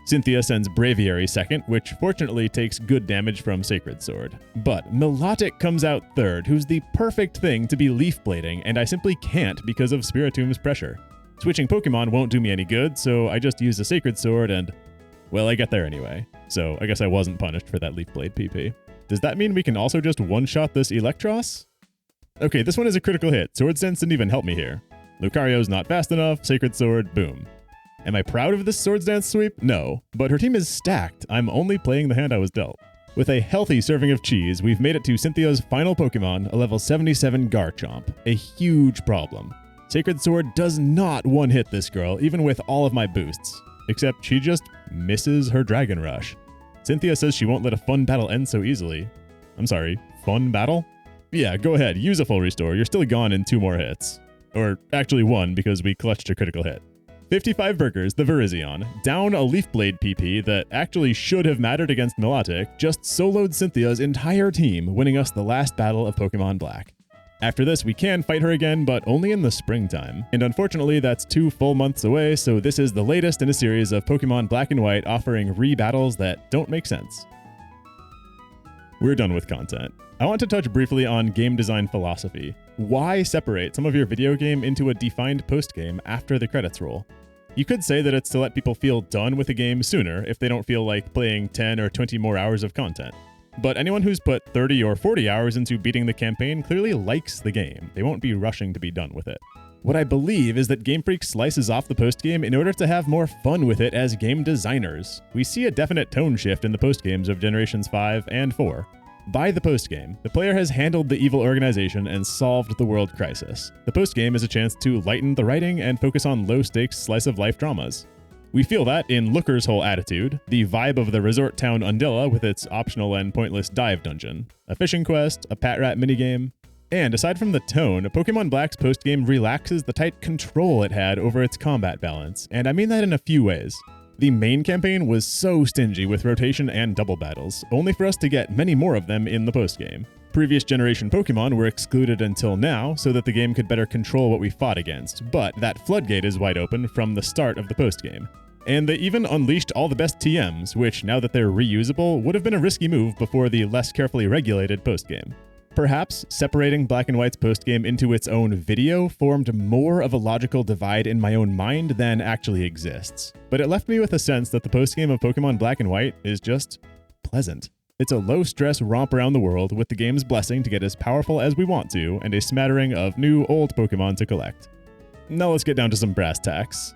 A: Cynthia sends Braviary second, which fortunately takes good damage from Sacred Sword. But Milotic comes out third, who's the perfect thing to be Leaf Blading, and I simply can't because of Spiritomb's pressure. Switching Pokemon won't do me any good, so I just use the Sacred Sword and, well, I get there anyway. So I guess I wasn't punished for that Leaf Blade PP. Does that mean we can also just one-shot this Electros? Okay, this one is a critical hit. Swords Dance didn't even help me here. Lucario's not fast enough, Sacred Sword, boom. Am I proud of this Swords Dance sweep? No, but her team is stacked. I'm only playing the hand I was dealt. With a healthy serving of cheese, we've made it to Cynthia's final Pokemon, a level 77 Garchomp. A huge problem. Sacred Sword does not one-hit this girl, even with all of my boosts. Except she just misses her Dragon Rush. Cynthia says she won't let a fun battle end so easily. I'm sorry, fun battle? Yeah, go ahead, use a full restore. You're still gone in 2 more hits. Or actually 1, because we clutched a critical hit. 55 burgers, the Virizion, down a Leaf Blade PP that actually should have mattered against Milotic, just soloed Cynthia's entire team, winning us the last battle of Pokemon Black. After this, we can fight her again, but only in the springtime. And unfortunately, that's 2 full months away, so this is the latest in a series of Pokemon Black and White offering re-battles that don't make sense. We're done with content. I want to touch briefly on game design philosophy. Why separate some of your video game into a defined postgame after the credits roll? You could say that it's to let people feel done with the game sooner if they don't feel like playing 10 or 20 more hours of content. But anyone who's put 30 or 40 hours into beating the campaign clearly likes the game. They won't be rushing to be done with it. What I believe is that Game Freak slices off the postgame in order to have more fun with it as game designers. We see a definite tone shift in the postgames of Generations 5 and 4. By the postgame, the player has handled the evil organization and solved the world crisis. The postgame is a chance to lighten the writing and focus on low-stakes slice-of-life dramas. We feel that in Looker's whole attitude, the vibe of the resort town Undilla with its optional and pointless dive dungeon, a fishing quest, a Patrat minigame, and aside from the tone, Pokemon Black's postgame relaxes the tight control it had over its combat balance, and I mean that in a few ways. The main campaign was so stingy with rotation and double battles, only for us to get many more of them in the postgame. Previous generation Pokemon were excluded until now so that the game could better control what we fought against, but that floodgate is wide open from the start of the postgame. And they even unleashed all the best TMs, which, now that they're reusable, would have been a risky move before the less carefully regulated postgame. Perhaps separating Black and White's postgame into its own video formed more of a logical divide in my own mind than actually exists. But it left me with a sense that the postgame of Pokemon Black and White is just pleasant. It's a low-stress romp around the world with the game's blessing to get as powerful as we want to, and a smattering of new, old Pokemon to collect. Now let's get down to some brass tacks.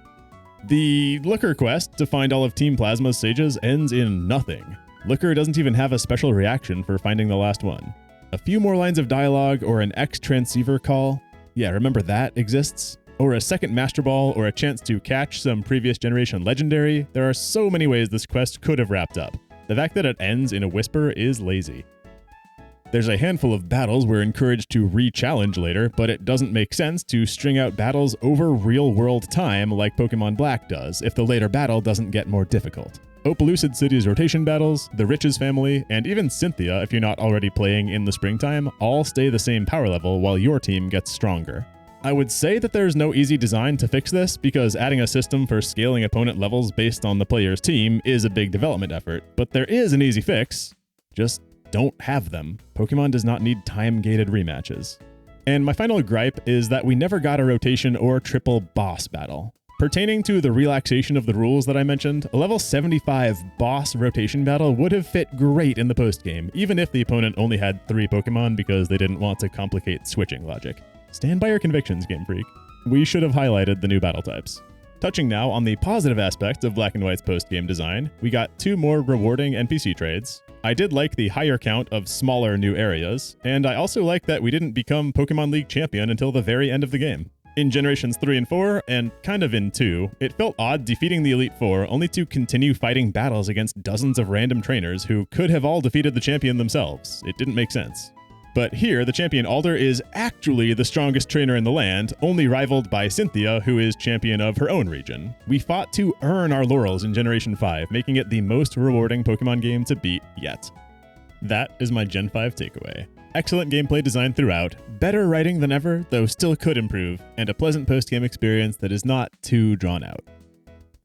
A: The Looker quest to find all of Team Plasma's sages ends in nothing. Looker doesn't even have a special reaction for finding the last one. A few more lines of dialogue or an X-Transceiver call. Yeah, remember that exists? Or a second Master Ball or a chance to catch some previous generation legendary. There are so many ways this quest could have wrapped up. The fact that it ends in a whisper is lazy. There's a handful of battles we're encouraged to re-challenge later, but it doesn't make sense to string out battles over real-world time like Pokemon Black does if the later battle doesn't get more difficult. Opelucid City's rotation battles, the Riches family, and even Cynthia, if you're not already playing in the springtime, all stay the same power level while your team gets stronger. I would say that there's no easy design to fix this, because adding a system for scaling opponent levels based on the player's team is a big development effort, but there is an easy fix. Just don't have them. Pokemon does not need time-gated rematches. And my final gripe is that we never got a rotation or triple boss battle. Pertaining to the relaxation of the rules that I mentioned, a level 75 boss rotation battle would have fit great in the postgame, even if the opponent only had 3 Pokemon because they didn't want to complicate switching logic. Stand by your convictions, Game Freak. We should have highlighted the new battle types. Touching now on the positive aspects of Black and White's postgame design, we got 2 more rewarding NPC trades. I did like the higher count of smaller new areas, and I also like that we didn't become Pokemon League champion until the very end of the game. In Generations 3 and 4, and kind of in 2, it felt odd defeating the Elite Four only to continue fighting battles against dozens of random trainers who could have all defeated the champion themselves. It didn't make sense. But here, the champion Alder is actually the strongest trainer in the land, only rivaled by Cynthia, who is champion of her own region. We fought to earn our laurels in Generation 5, making it the most rewarding Pokemon game to beat yet. That is my Gen 5 takeaway. Excellent gameplay design throughout, better writing than ever, though still could improve, and a pleasant post-game experience that is not too drawn out.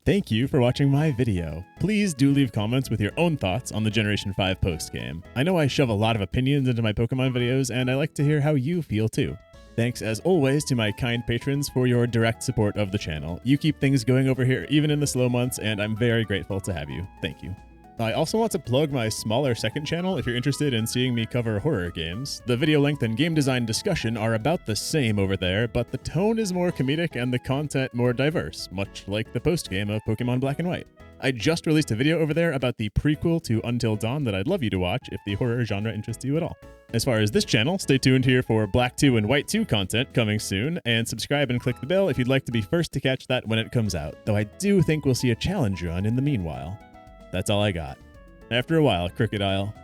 A: Thank you for watching my video. Please do leave comments with your own thoughts on the Generation 5 post-game. I know I shove a lot of opinions into my Pokemon videos, and I like to hear how you feel too. Thanks as always to my kind patrons for your direct support of the channel. You keep things going over here even in the slow months, and I'm very grateful to have you. Thank you. I also want to plug my smaller second channel if you're interested in seeing me cover horror games. The video length and game design discussion are about the same over there, but the tone is more comedic and the content more diverse, much like the post-game of Pokémon Black and White. I just released a video over there about the prequel to Until Dawn that I'd love you to watch if the horror genre interests you at all. As far as this channel, stay tuned here for Black 2 and White 2 content coming soon, and subscribe and click the bell if you'd like to be first to catch that when it comes out, though I do think we'll see a challenge run in the meanwhile. That's all I got. After a while, Crocodile.